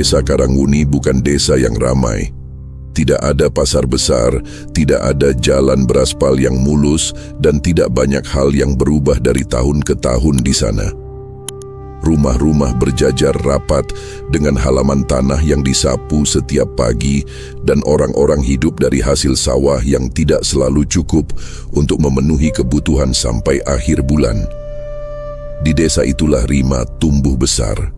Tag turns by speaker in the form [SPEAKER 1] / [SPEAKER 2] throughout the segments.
[SPEAKER 1] Desa Karanguni bukan desa yang ramai. Tidak ada pasar besar, tidak ada jalan beraspal yang mulus, dan tidak banyak hal yang berubah dari tahun ke tahun di sana. Rumah-rumah berjajar rapat dengan halaman tanah yang disapu setiap pagi, dan orang-orang hidup dari hasil sawah yang tidak selalu cukup untuk memenuhi kebutuhan sampai akhir bulan. Di desa itulah Rima tumbuh besar.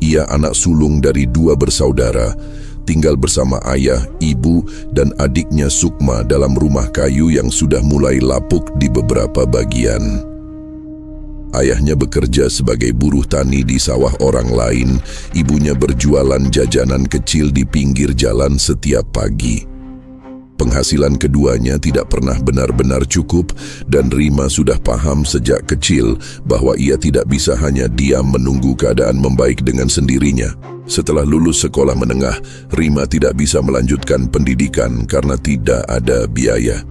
[SPEAKER 1] Ia anak sulung dari 2 bersaudara, tinggal bersama ayah, ibu, dan adiknya Sukma dalam rumah kayu yang sudah mulai lapuk di beberapa bagian. Ayahnya bekerja sebagai buruh tani di sawah orang lain, ibunya berjualan jajanan kecil di pinggir jalan setiap pagi. Penghasilan keduanya tidak pernah benar-benar cukup, dan Rima sudah paham sejak kecil bahwa ia tidak bisa hanya diam menunggu keadaan membaik dengan sendirinya. Setelah lulus sekolah menengah, Rima tidak bisa melanjutkan pendidikan karena tidak ada biaya.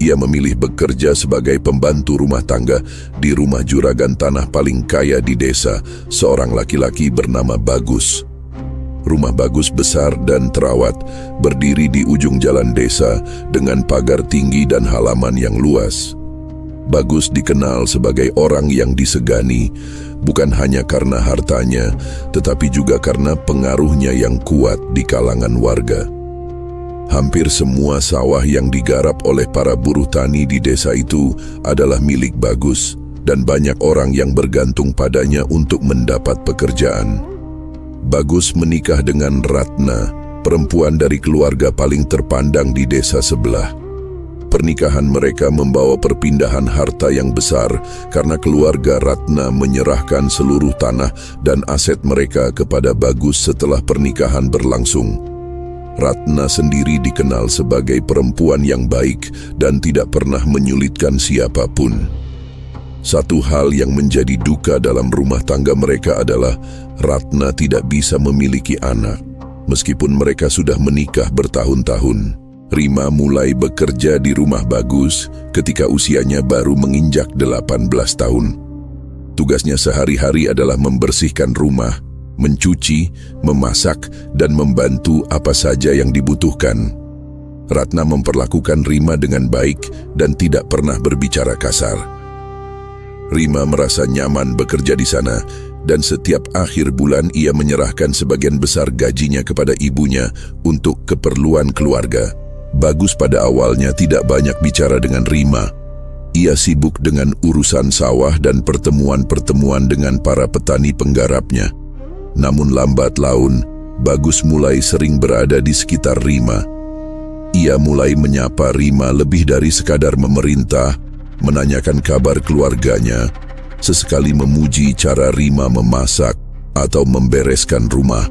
[SPEAKER 1] Ia memilih bekerja sebagai pembantu rumah tangga di rumah juragan tanah paling kaya di desa, seorang laki-laki bernama Bagus. Rumah Bagus besar dan terawat, berdiri di ujung jalan desa dengan pagar tinggi dan halaman yang luas. Bagus dikenal sebagai orang yang disegani, bukan hanya karena hartanya, tetapi juga karena pengaruhnya yang kuat di kalangan warga. Hampir semua sawah yang digarap oleh para buruh tani di desa itu adalah milik Bagus, dan banyak orang yang bergantung padanya untuk mendapat pekerjaan. Bagus menikah dengan Ratna, perempuan dari keluarga paling terpandang di desa sebelah. Pernikahan mereka membawa perpindahan harta yang besar karena keluarga Ratna menyerahkan seluruh tanah dan aset mereka kepada Bagus setelah pernikahan berlangsung. Ratna sendiri dikenal sebagai perempuan yang baik dan tidak pernah menyulitkan siapapun. Satu hal yang menjadi duka dalam rumah tangga mereka adalah Ratna tidak bisa memiliki anak. Meskipun mereka sudah menikah bertahun-tahun, Rima mulai bekerja di rumah Bagus ketika usianya baru menginjak 18 tahun. Tugasnya sehari-hari adalah membersihkan rumah, mencuci, memasak, dan membantu apa saja yang dibutuhkan. Ratna memperlakukan Rima dengan baik dan tidak pernah berbicara kasar. Rima merasa nyaman bekerja di sana, dan setiap akhir bulan ia menyerahkan sebagian besar gajinya kepada ibunya untuk keperluan keluarga. Bagus pada awalnya tidak banyak bicara dengan Rima. Ia sibuk dengan urusan sawah dan pertemuan-pertemuan dengan para petani penggarapnya. Namun lambat laun, Bagus mulai sering berada di sekitar Rima. Ia mulai menyapa Rima lebih dari sekadar memerintah, menanyakan kabar keluarganya, sesekali memuji cara Rima memasak atau membereskan rumah.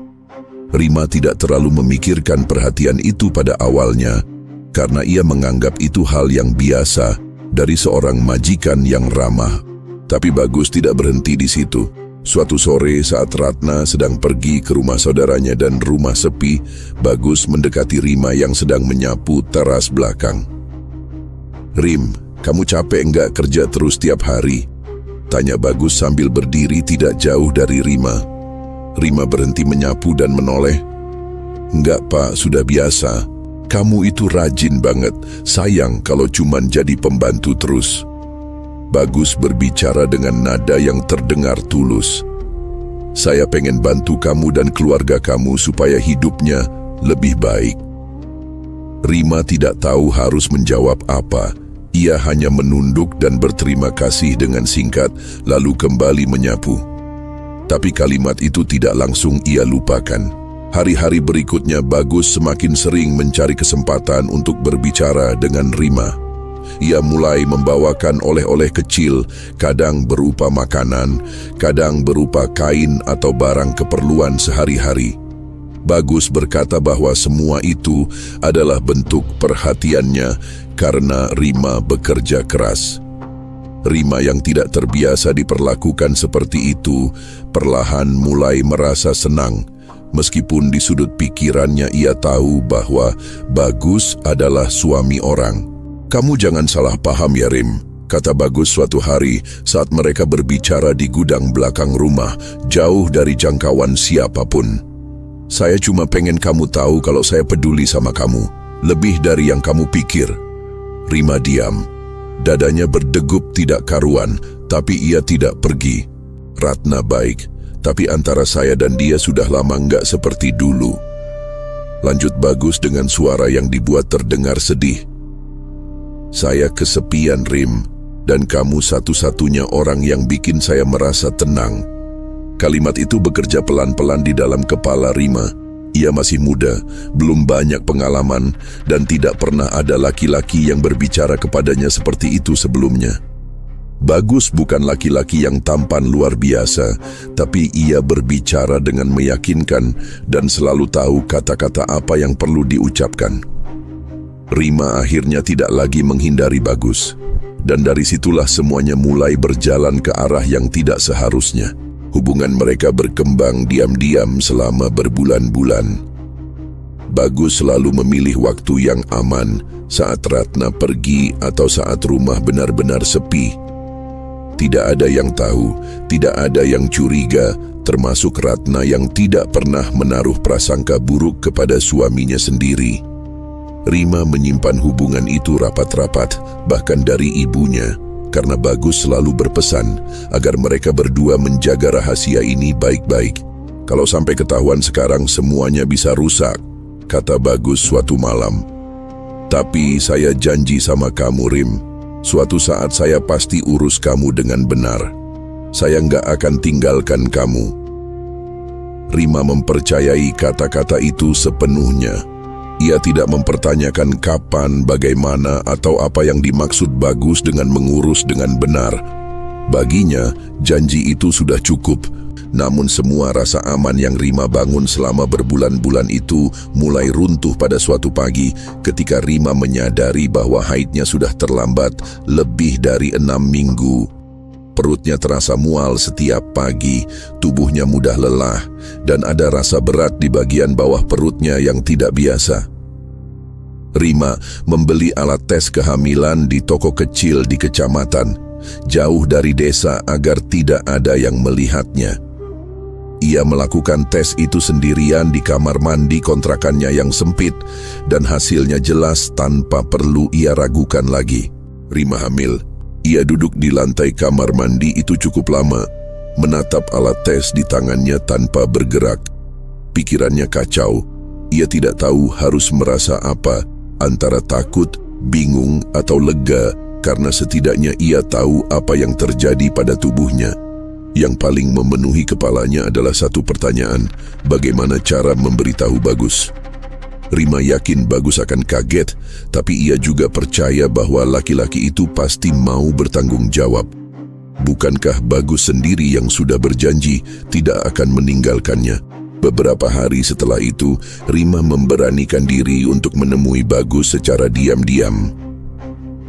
[SPEAKER 1] Rima tidak terlalu memikirkan perhatian itu pada awalnya, karena ia menganggap itu hal yang biasa dari seorang majikan yang ramah. Tapi Bagus tidak berhenti di situ. Suatu sore saat Ratna sedang pergi ke rumah saudaranya dan rumah sepi, Bagus mendekati Rima yang sedang menyapu teras belakang. "Rim, kamu capek enggak kerja terus tiap hari?" tanya Bagus sambil berdiri tidak jauh dari Rima. Rima berhenti menyapu dan menoleh. "Enggak Pak, sudah biasa. Kamu itu rajin banget, sayang kalau cuman jadi pembantu terus." Bagus berbicara dengan nada yang terdengar tulus. "Saya pengen bantu kamu dan keluarga kamu supaya hidupnya lebih baik." Rima tidak tahu harus menjawab apa. Ia hanya menunduk dan berterima kasih dengan singkat, lalu kembali menyapu. Tapi kalimat itu tidak langsung ia lupakan. Hari-hari berikutnya Bagus semakin sering mencari kesempatan untuk berbicara dengan Rima. Ia mulai membawakan oleh-oleh kecil, kadang berupa makanan, kadang berupa kain atau barang keperluan sehari-hari. Bagus berkata bahwa semua itu adalah bentuk perhatiannya karena Rima bekerja keras. Rima yang tidak terbiasa diperlakukan seperti itu, perlahan mulai merasa senang. Meskipun di sudut pikirannya ia tahu bahwa Bagus adalah suami orang. "Kamu jangan salah paham ya Rim," kata Bagus suatu hari saat mereka berbicara di gudang belakang rumah, jauh dari jangkauan siapapun. Saya cuma pengen kamu tahu kalau saya peduli sama kamu. Lebih dari yang kamu pikir. Rima diam. Dadanya berdegup tidak karuan, tapi ia tidak pergi. Ratna baik, tapi antara saya dan dia sudah lama nggak seperti dulu. Lanjut Bagus dengan suara yang dibuat terdengar sedih. Saya kesepian, Rim, dan kamu satu-satunya orang yang bikin saya merasa tenang. Kalimat itu bekerja pelan-pelan di dalam kepala Rima. Ia masih muda, belum banyak pengalaman, dan tidak pernah ada laki-laki yang berbicara kepadanya seperti itu sebelumnya. Bagus bukan laki-laki yang tampan luar biasa, tapi ia berbicara dengan meyakinkan dan selalu tahu kata-kata apa yang perlu diucapkan. Rima akhirnya tidak lagi menghindari Bagus, dan dari situlah semuanya mulai berjalan ke arah yang tidak seharusnya. Hubungan mereka berkembang diam-diam selama berbulan-bulan. Bagus selalu memilih waktu yang aman saat Ratna pergi atau saat rumah benar-benar sepi. Tidak ada yang tahu, tidak ada yang curiga, termasuk Ratna yang tidak pernah menaruh prasangka buruk kepada suaminya sendiri. Rima menyimpan hubungan itu rapat-rapat, bahkan dari ibunya, karena Bagus selalu berpesan agar mereka berdua menjaga rahasia ini baik-baik. Kalau sampai ketahuan sekarang semuanya bisa rusak, kata Bagus suatu malam. Tapi saya janji sama kamu, Rim, suatu saat saya pasti urus kamu dengan benar. Saya nggak akan tinggalkan kamu. Rima mempercayai kata-kata itu sepenuhnya. Ia tidak mempertanyakan kapan, bagaimana, atau apa yang dimaksud Bagus dengan mengurus dengan benar. Baginya, janji itu sudah cukup. Namun semua rasa aman yang Rima bangun selama berbulan-bulan itu mulai runtuh pada suatu pagi ketika Rima menyadari bahwa haidnya sudah terlambat lebih dari 6 minggu. Perutnya terasa mual setiap pagi, tubuhnya mudah lelah, dan ada rasa berat di bagian bawah perutnya yang tidak biasa. Rima membeli alat tes kehamilan di toko kecil di kecamatan, jauh dari desa agar tidak ada yang melihatnya. Ia melakukan tes itu sendirian di kamar mandi kontrakannya yang sempit, dan hasilnya jelas tanpa perlu ia ragukan lagi. Rima hamil. Ia duduk di lantai kamar mandi itu cukup lama, menatap alat tes di tangannya tanpa bergerak. Pikirannya kacau. Ia tidak tahu harus merasa apa, antara takut, bingung, atau lega, karena setidaknya ia tahu apa yang terjadi pada tubuhnya. Yang paling memenuhi kepalanya adalah satu pertanyaan, bagaimana cara memberitahu Bagus? Rima yakin Bagus akan kaget, tapi ia juga percaya bahwa laki-laki itu pasti mau bertanggung jawab. Bukankah Bagus sendiri yang sudah berjanji tidak akan meninggalkannya? Beberapa hari setelah itu, Rima memberanikan diri untuk menemui Bagus secara diam-diam.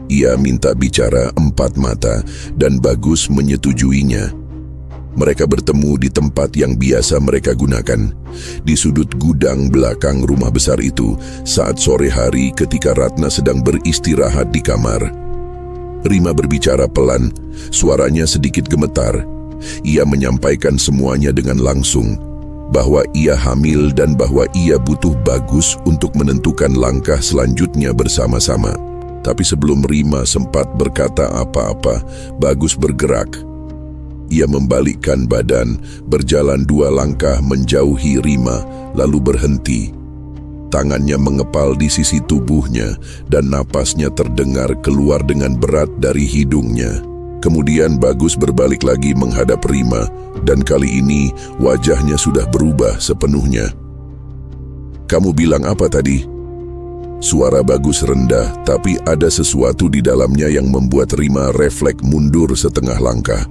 [SPEAKER 1] Ia minta bicara 4 mata dan Bagus menyetujuinya. Mereka bertemu di tempat yang biasa mereka gunakan, di sudut gudang belakang rumah besar itu, saat sore hari ketika Ratna sedang beristirahat di kamar. Rima berbicara pelan, suaranya sedikit gemetar. Ia menyampaikan semuanya dengan langsung, bahwa ia hamil dan bahwa ia butuh Bagus untuk menentukan langkah selanjutnya bersama-sama. Tapi sebelum Rima sempat berkata apa-apa, Bagus bergerak. Ia membalikkan badan, berjalan 2 langkah menjauhi Rima, lalu berhenti. Tangannya mengepal di sisi tubuhnya, dan napasnya terdengar keluar dengan berat dari hidungnya. Kemudian Bagus berbalik lagi menghadap Rima, dan kali ini wajahnya sudah berubah sepenuhnya. "Kamu bilang apa tadi?" Suara Bagus rendah, tapi ada sesuatu di dalamnya yang membuat Rima refleks mundur setengah langkah.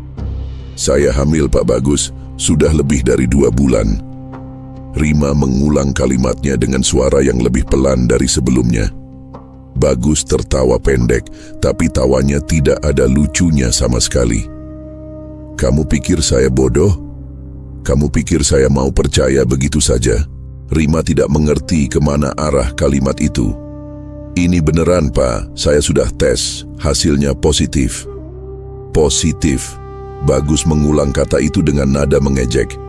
[SPEAKER 1] "Saya hamil, Pak Bagus, sudah lebih dari 2 bulan. Rima mengulang kalimatnya dengan suara yang lebih pelan dari sebelumnya. Bagus tertawa pendek, tapi tawanya tidak ada lucunya sama sekali. "Kamu pikir saya bodoh? Kamu pikir saya mau percaya begitu saja?" Rima tidak mengerti kemana arah kalimat itu. "Ini beneran, Pak, saya sudah tes, hasilnya positif." "Positif?" Bagus mengulang kata itu dengan nada mengejek.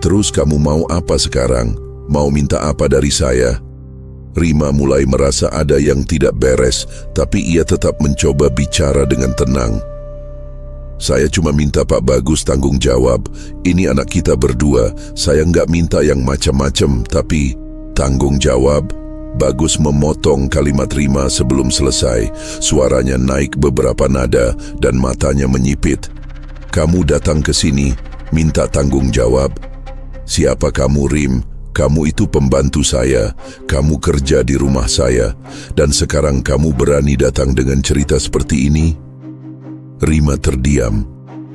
[SPEAKER 1] "Terus kamu mau apa sekarang? Mau minta apa dari saya? Rima mulai merasa ada yang tidak beres, tapi ia tetap mencoba bicara dengan tenang. Saya cuma minta Pak Bagus tanggung jawab. Ini anak kita berdua. Saya nggak minta yang macam-macam, tapi tanggung jawab. Bagus memotong kalimat Rima sebelum selesai. Suaranya naik beberapa nada dan matanya menyipit. Kamu datang ke sini, minta tanggung jawab. Siapa kamu, Rim? Kamu itu pembantu saya, kamu kerja di rumah saya, dan sekarang kamu berani datang dengan cerita seperti ini? Rima terdiam.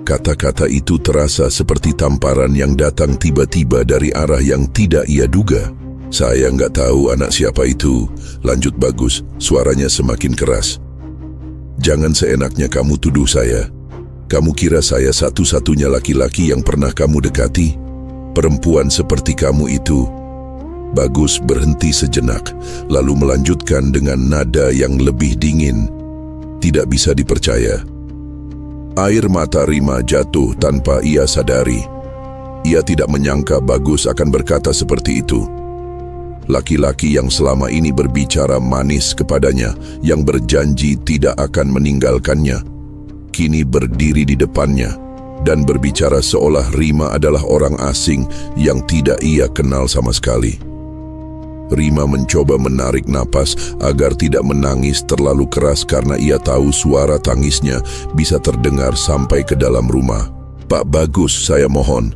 [SPEAKER 1] Kata-kata itu terasa seperti tamparan yang datang tiba-tiba dari arah yang tidak ia duga. Saya nggak tahu anak siapa itu, lanjut Bagus, suaranya semakin keras. Jangan seenaknya kamu tuduh saya. Kamu kira saya satu-satunya laki-laki yang pernah kamu dekati? Perempuan seperti kamu itu. Bagus berhenti sejenak, lalu melanjutkan dengan nada yang lebih dingin. Tidak bisa dipercaya. Air mata Rima jatuh tanpa ia sadari. Ia tidak menyangka Bagus akan berkata seperti itu. Laki-laki yang selama ini berbicara manis kepadanya, yang berjanji tidak akan meninggalkannya, kini berdiri di depannya dan berbicara seolah Rima adalah orang asing yang tidak ia kenal sama sekali. Rima mencoba menarik napas agar tidak menangis terlalu keras karena ia tahu suara tangisnya bisa terdengar sampai ke dalam rumah. Pak Bagus, saya mohon,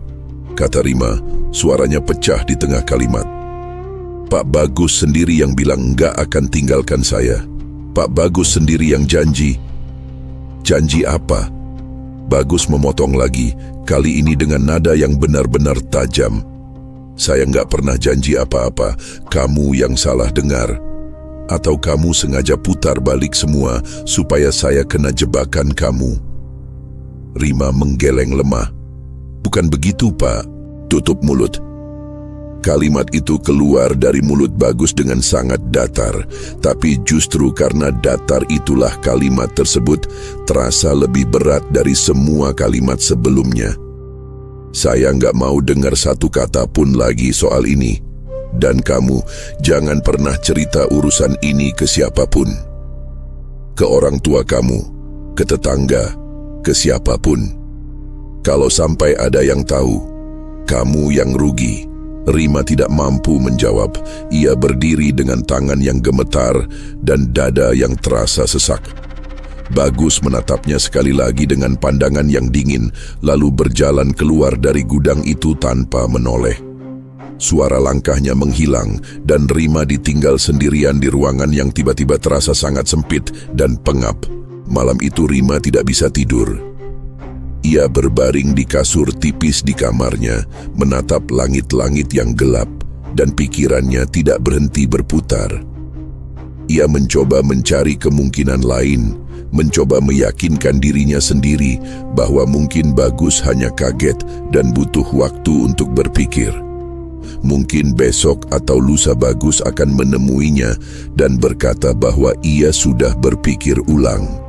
[SPEAKER 1] kata Rima, suaranya pecah di tengah kalimat. Pak Bagus sendiri yang bilang nggak akan tinggalkan saya. Pak Bagus sendiri yang janji. Janji apa? Bagus memotong lagi, kali ini dengan nada yang benar-benar tajam. Saya nggak pernah janji apa-apa, kamu yang salah dengar. Atau kamu sengaja putar balik semua supaya saya kena jebakan kamu. Rima menggeleng lemah. Bukan begitu, Pak. Tutup mulut. Kalimat itu keluar dari mulut Bagus dengan sangat datar, tapi justru karena datar itulah kalimat tersebut terasa lebih berat dari semua kalimat sebelumnya. Saya nggak mau dengar satu kata pun lagi soal ini. Dan kamu jangan pernah cerita urusan ini ke siapapun. Ke orang tua kamu, ke tetangga, ke siapapun. Kalau sampai ada yang tahu, kamu yang rugi. Rima tidak mampu menjawab. Ia berdiri dengan tangan yang gemetar dan dada yang terasa sesak. Bagus menatapnya sekali lagi dengan pandangan yang dingin, lalu berjalan keluar dari gudang itu tanpa menoleh. Suara langkahnya menghilang dan Rima ditinggal sendirian di ruangan yang tiba-tiba terasa sangat sempit dan pengap. Malam itu Rima tidak bisa tidur. Ia berbaring di kasur tipis di kamarnya, menatap langit-langit yang gelap, dan pikirannya tidak berhenti berputar. Ia mencoba mencari kemungkinan lain, mencoba meyakinkan dirinya sendiri bahwa mungkin Bagus hanya kaget dan butuh waktu untuk berpikir. Mungkin besok atau lusa Bagus akan menemuinya dan berkata bahwa ia sudah berpikir ulang.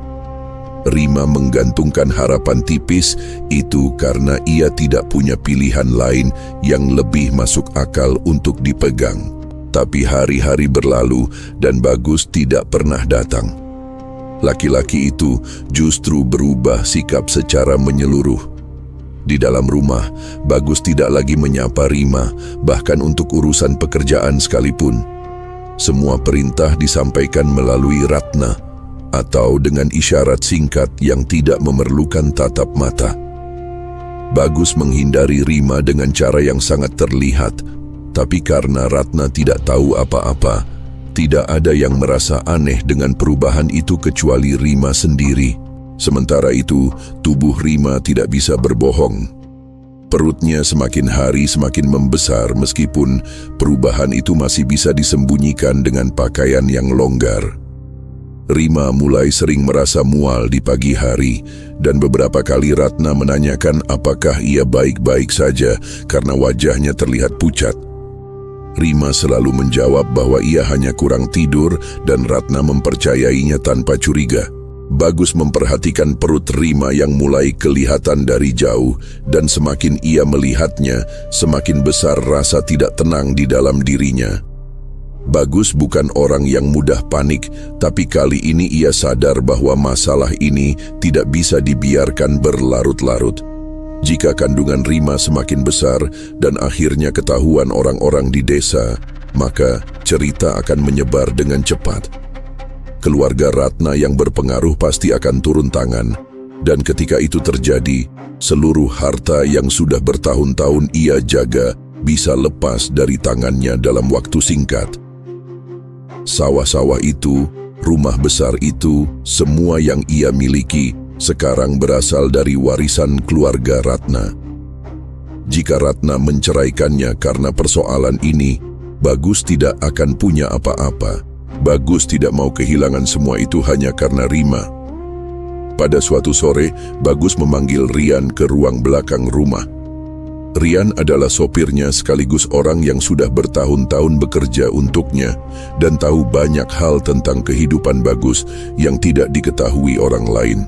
[SPEAKER 1] Rima menggantungkan harapan tipis itu karena ia tidak punya pilihan lain yang lebih masuk akal untuk dipegang. Tapi hari-hari berlalu dan Bagus tidak pernah datang. Laki-laki itu justru berubah sikap secara menyeluruh. Di dalam rumah, Bagus tidak lagi menyapa Rima, bahkan untuk urusan pekerjaan sekalipun. Semua perintah disampaikan melalui Ratna, atau dengan isyarat singkat yang tidak memerlukan tatap mata. Bagus menghindari Rima dengan cara yang sangat terlihat, tapi karena Ratna tidak tahu apa-apa, tidak ada yang merasa aneh dengan perubahan itu kecuali Rima sendiri. Sementara itu, tubuh Rima tidak bisa berbohong. Perutnya semakin hari semakin membesar meskipun perubahan itu masih bisa disembunyikan dengan pakaian yang longgar. Rima mulai sering merasa mual di pagi hari dan beberapa kali Ratna menanyakan apakah ia baik-baik saja karena wajahnya terlihat pucat. Rima selalu menjawab bahwa ia hanya kurang tidur dan Ratna mempercayainya tanpa curiga. Bagus memperhatikan perut Rima yang mulai kelihatan dari jauh, dan semakin ia melihatnya, semakin besar rasa tidak tenang di dalam dirinya. Bagus bukan orang yang mudah panik, tapi kali ini ia sadar bahwa masalah ini tidak bisa dibiarkan berlarut-larut. Jika kandungan Rima semakin besar dan akhirnya ketahuan orang-orang di desa, maka cerita akan menyebar dengan cepat. Keluarga Ratna yang berpengaruh pasti akan turun tangan, dan ketika itu terjadi, seluruh harta yang sudah bertahun-tahun ia jaga bisa lepas dari tangannya dalam waktu singkat. Sawah-sawah itu, rumah besar itu, semua yang ia miliki sekarang berasal dari warisan keluarga Ratna. Jika Ratna menceraikannya karena persoalan ini, Bagus tidak akan punya apa-apa. Bagus tidak mau kehilangan semua itu hanya karena Rima. Pada suatu sore, Bagus memanggil Rian ke ruang belakang rumah. Rian adalah sopirnya sekaligus orang yang sudah bertahun-tahun bekerja untuknya dan tahu banyak hal tentang kehidupan Bagus yang tidak diketahui orang lain.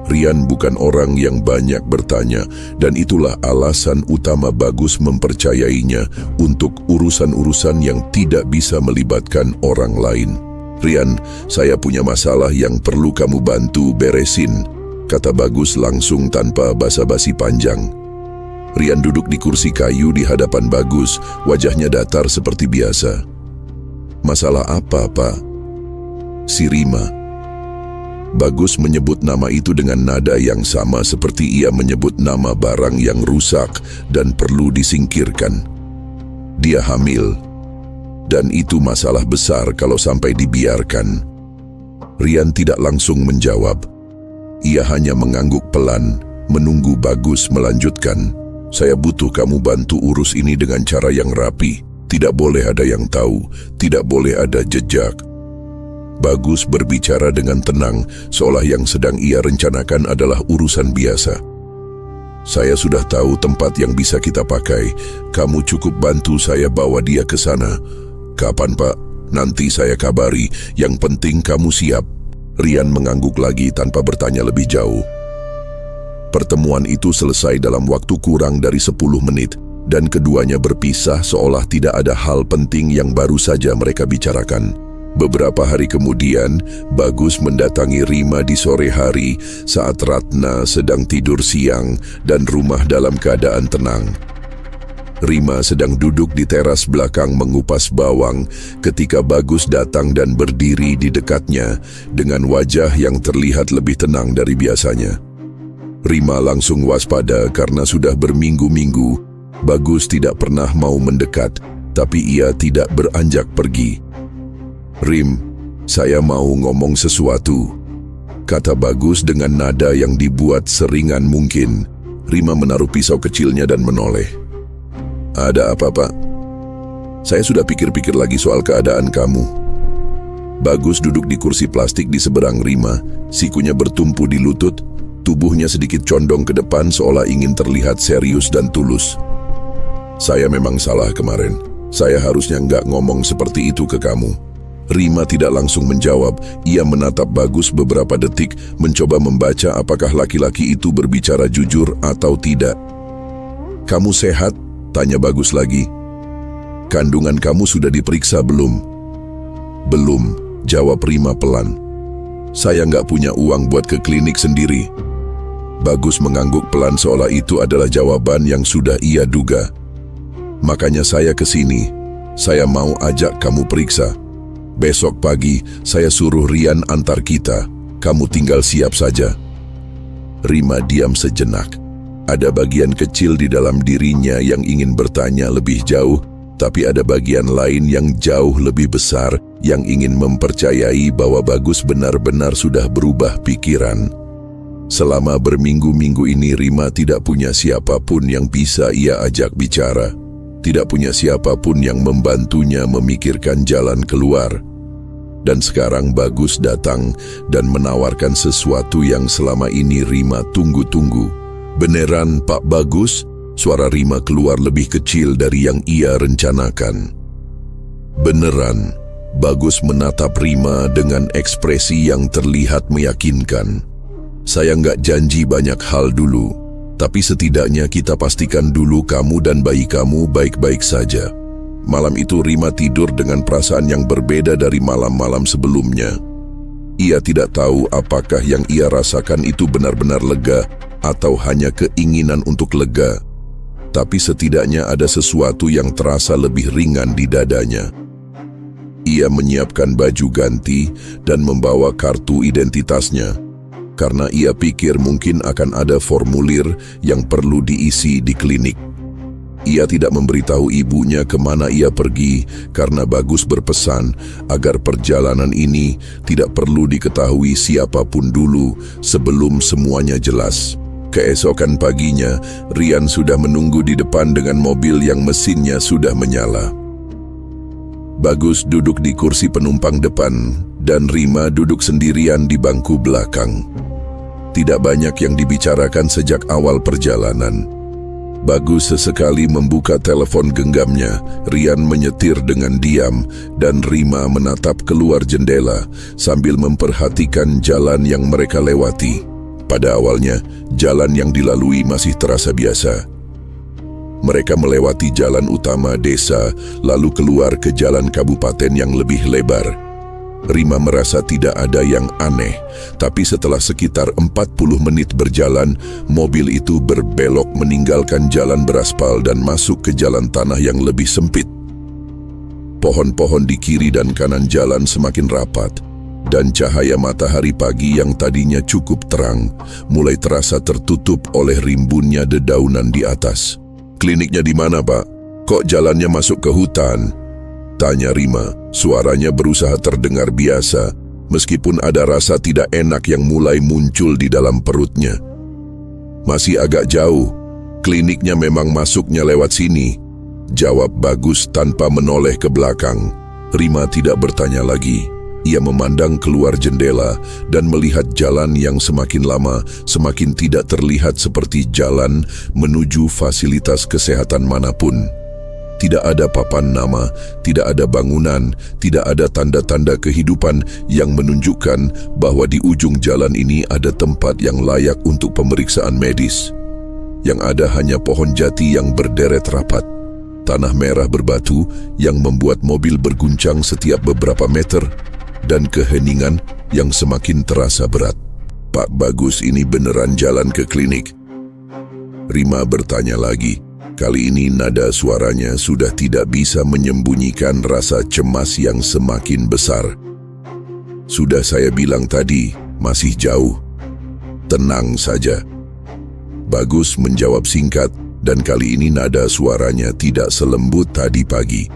[SPEAKER 1] Rian bukan orang yang banyak bertanya, dan itulah alasan utama Bagus mempercayainya untuk urusan-urusan yang tidak bisa melibatkan orang lain. "Rian, saya punya masalah yang perlu kamu bantu beresin," kata Bagus langsung tanpa basa-basi panjang. Rian duduk di kursi kayu di hadapan Bagus, wajahnya datar seperti biasa. "Masalah apa, Pak?" "Si Rima." Bagus menyebut nama itu dengan nada yang sama seperti ia menyebut nama barang yang rusak dan perlu disingkirkan. "Dia hamil, dan itu masalah besar kalau sampai dibiarkan." Rian tidak langsung menjawab. Ia hanya mengangguk pelan, menunggu Bagus melanjutkan. "Saya butuh kamu bantu urus ini dengan cara yang rapi. Tidak boleh ada yang tahu, tidak boleh ada jejak." Bagus berbicara dengan tenang, seolah yang sedang ia rencanakan adalah urusan biasa. "Saya sudah tahu tempat yang bisa kita pakai. Kamu cukup bantu saya bawa dia ke sana." "Kapan, Pak?" "Nanti saya kabari. Yang penting kamu siap." Rian mengangguk lagi tanpa bertanya lebih jauh. Pertemuan itu selesai dalam waktu kurang dari 10 menit, dan keduanya berpisah seolah tidak ada hal penting yang baru saja mereka bicarakan. Beberapa hari kemudian, Bagus mendatangi Rima di sore hari saat Ratna sedang tidur siang dan rumah dalam keadaan tenang. Rima sedang duduk di teras belakang mengupas bawang ketika Bagus datang dan berdiri di dekatnya dengan wajah yang terlihat lebih tenang dari biasanya. Rima langsung waspada karena sudah berminggu-minggu Bagus tidak pernah mau mendekat, tapi ia tidak beranjak pergi. "Rim, saya mau ngomong sesuatu," kata Bagus dengan nada yang dibuat seringan mungkin. Rima menaruh pisau kecilnya dan menoleh. "Ada apa, Pak?" "Saya sudah pikir-pikir lagi soal keadaan kamu." Bagus duduk di kursi plastik di seberang Rima, sikunya bertumpu di lutut, tubuhnya sedikit condong ke depan seolah ingin terlihat serius dan tulus. "Saya memang salah kemarin. Saya harusnya nggak ngomong seperti itu ke kamu." Rima tidak langsung menjawab. Ia menatap Bagus beberapa detik, mencoba membaca apakah laki-laki itu berbicara jujur atau tidak. "Kamu sehat?" tanya Bagus lagi. "Kandungan kamu sudah diperiksa belum?" "Belum," jawab Rima pelan. "Saya nggak punya uang buat ke klinik sendiri." Bagus mengangguk pelan seolah itu adalah jawaban yang sudah ia duga. "Makanya saya kesini. Saya mau ajak kamu periksa. Besok pagi saya suruh Rian antar kita. Kamu tinggal siap saja." Rima diam sejenak. Ada bagian kecil di dalam dirinya yang ingin bertanya lebih jauh, tapi ada bagian lain yang jauh lebih besar yang ingin mempercayai bahwa Bagus benar-benar sudah berubah pikiran. Selama berminggu-minggu ini Rima tidak punya siapapun yang bisa ia ajak bicara. Tidak punya siapapun yang membantunya memikirkan jalan keluar. Dan sekarang Bagus datang dan menawarkan sesuatu yang selama ini Rima tunggu-tunggu. "Beneran, Pak Bagus?" Suara Rima keluar lebih kecil dari yang ia rencanakan. "Beneran." Bagus menatap Rima dengan ekspresi yang terlihat meyakinkan. "Saya nggak janji banyak hal dulu, tapi setidaknya kita pastikan dulu kamu dan bayi kamu baik-baik saja." Malam itu Rima tidur dengan perasaan yang berbeda dari malam-malam sebelumnya. Ia tidak tahu apakah yang ia rasakan itu benar-benar lega atau hanya keinginan untuk lega. Tapi setidaknya ada sesuatu yang terasa lebih ringan di dadanya. Ia menyiapkan baju ganti dan membawa kartu identitasnya, karena ia pikir mungkin akan ada formulir yang perlu diisi di klinik. Ia tidak memberitahu ibunya kemana ia pergi karena Bagus berpesan agar perjalanan ini tidak perlu diketahui siapapun dulu sebelum semuanya jelas. Keesokan paginya, Rian sudah menunggu di depan dengan mobil yang mesinnya sudah menyala. Bagus duduk di kursi penumpang depan dan Rima duduk sendirian di bangku belakang. Tidak banyak yang dibicarakan sejak awal perjalanan. Bagus sesekali membuka telepon genggamnya. Rian menyetir dengan diam dan Rima menatap keluar jendela sambil memperhatikan jalan yang mereka lewati. Pada awalnya, jalan yang dilalui masih terasa biasa. Mereka melewati jalan utama desa, lalu keluar ke jalan kabupaten yang lebih lebar. Rima merasa tidak ada yang aneh, tapi setelah sekitar 40 menit berjalan, mobil itu berbelok meninggalkan jalan beraspal dan masuk ke jalan tanah yang lebih sempit. Pohon-pohon di kiri dan kanan jalan semakin rapat, dan cahaya matahari pagi yang tadinya cukup terang, mulai terasa tertutup oleh rimbunnya dedaunan di atas. "Kliniknya di mana, Pak? Kok jalannya masuk ke hutan?" tanya Rima. Suaranya berusaha terdengar biasa, meskipun ada rasa tidak enak yang mulai muncul di dalam perutnya. "Masih agak jauh. Kliniknya memang masuknya lewat sini," jawab Bagus tanpa menoleh ke belakang. Rima tidak bertanya lagi. Ia memandang keluar jendela dan melihat jalan yang semakin lama semakin tidak terlihat seperti jalan menuju fasilitas kesehatan manapun. Tidak ada papan nama, tidak ada bangunan, tidak ada tanda-tanda kehidupan yang menunjukkan bahwa di ujung jalan ini ada tempat yang layak untuk pemeriksaan medis. Yang ada hanya pohon jati yang berderet rapat, tanah merah berbatu yang membuat mobil berguncang setiap beberapa meter, dan keheningan yang semakin terasa berat. "Pak Bagus, ini beneran jalan ke klinik?" Rima bertanya lagi. Kali ini nada suaranya sudah tidak bisa menyembunyikan rasa cemas yang semakin besar. "Sudah saya bilang tadi, masih jauh. Tenang saja." Bagus menjawab singkat, dan kali ini nada suaranya tidak selembut tadi pagi.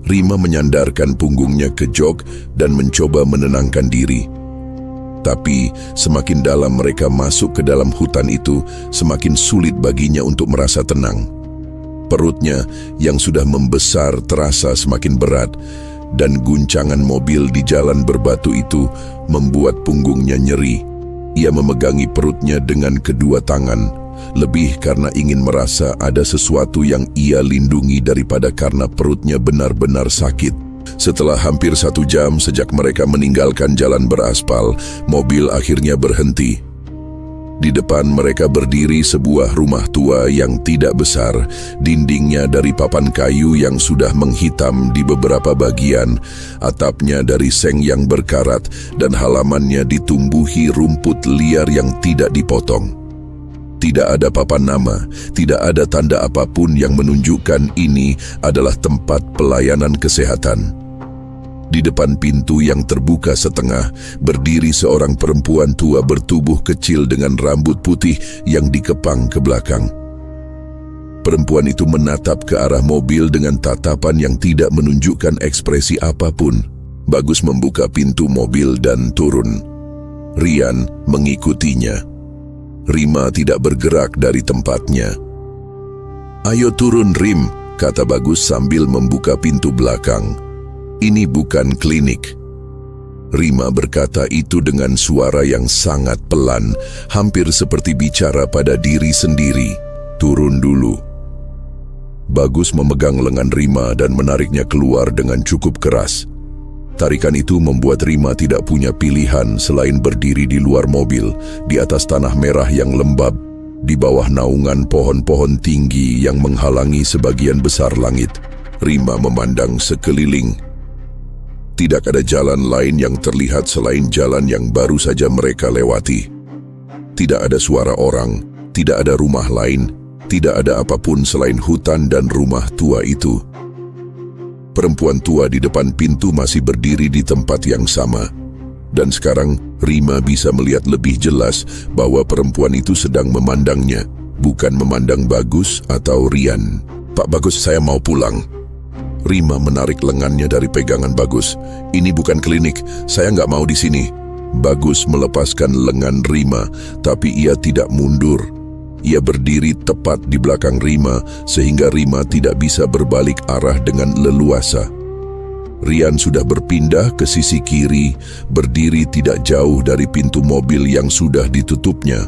[SPEAKER 1] Rima menyandarkan punggungnya ke jok dan mencoba menenangkan diri. Tapi semakin dalam mereka masuk ke dalam hutan itu, semakin sulit baginya untuk merasa tenang. Perutnya yang sudah membesar terasa semakin berat, dan guncangan mobil di jalan berbatu itu membuat punggungnya nyeri. Ia memegangi perutnya dengan kedua tangan, lebih karena ingin merasa ada sesuatu yang ia lindungi daripada karena perutnya benar-benar sakit. Setelah hampir 1 jam sejak mereka meninggalkan jalan beraspal, mobil akhirnya berhenti. Di depan mereka berdiri sebuah rumah tua yang tidak besar, dindingnya dari papan kayu yang sudah menghitam di beberapa bagian, atapnya dari seng yang berkarat, dan halamannya ditumbuhi rumput liar yang tidak dipotong. Tidak ada papan nama, tidak ada tanda apapun yang menunjukkan ini adalah tempat pelayanan kesehatan. Di depan pintu yang terbuka setengah, berdiri seorang perempuan tua bertubuh kecil dengan rambut putih yang dikepang ke belakang. Perempuan itu menatap ke arah mobil dengan tatapan yang tidak menunjukkan ekspresi apapun. Bagus membuka pintu mobil dan turun. Rian mengikutinya. Rima tidak bergerak dari tempatnya. "Ayo turun, Rim," kata Bagus sambil membuka pintu belakang. "Ini bukan klinik." Rima berkata itu dengan suara yang sangat pelan, hampir seperti bicara pada diri sendiri. "Turun dulu." Bagus memegang lengan Rima dan menariknya keluar dengan cukup keras. Tarikan itu membuat Rima tidak punya pilihan selain berdiri di luar mobil, di atas tanah merah yang lembab, di bawah naungan pohon-pohon tinggi yang menghalangi sebagian besar langit. Rima memandang sekeliling. Tidak ada jalan lain yang terlihat selain jalan yang baru saja mereka lewati. Tidak ada suara orang, tidak ada rumah lain, tidak ada apapun selain hutan dan rumah tua itu. Perempuan tua di depan pintu masih berdiri di tempat yang sama. Dan sekarang Rima bisa melihat lebih jelas bahwa perempuan itu sedang memandangnya, bukan memandang Bagus atau Rian. "Pak Bagus, saya mau pulang." Rima menarik lengannya dari pegangan Bagus. "Ini bukan klinik, saya nggak mau di sini." Bagus melepaskan lengan Rima, tapi ia tidak mundur. Ia berdiri tepat di belakang Rima sehingga Rima tidak bisa berbalik arah dengan leluasa. Rian sudah berpindah ke sisi kiri, berdiri tidak jauh dari pintu mobil yang sudah ditutupnya.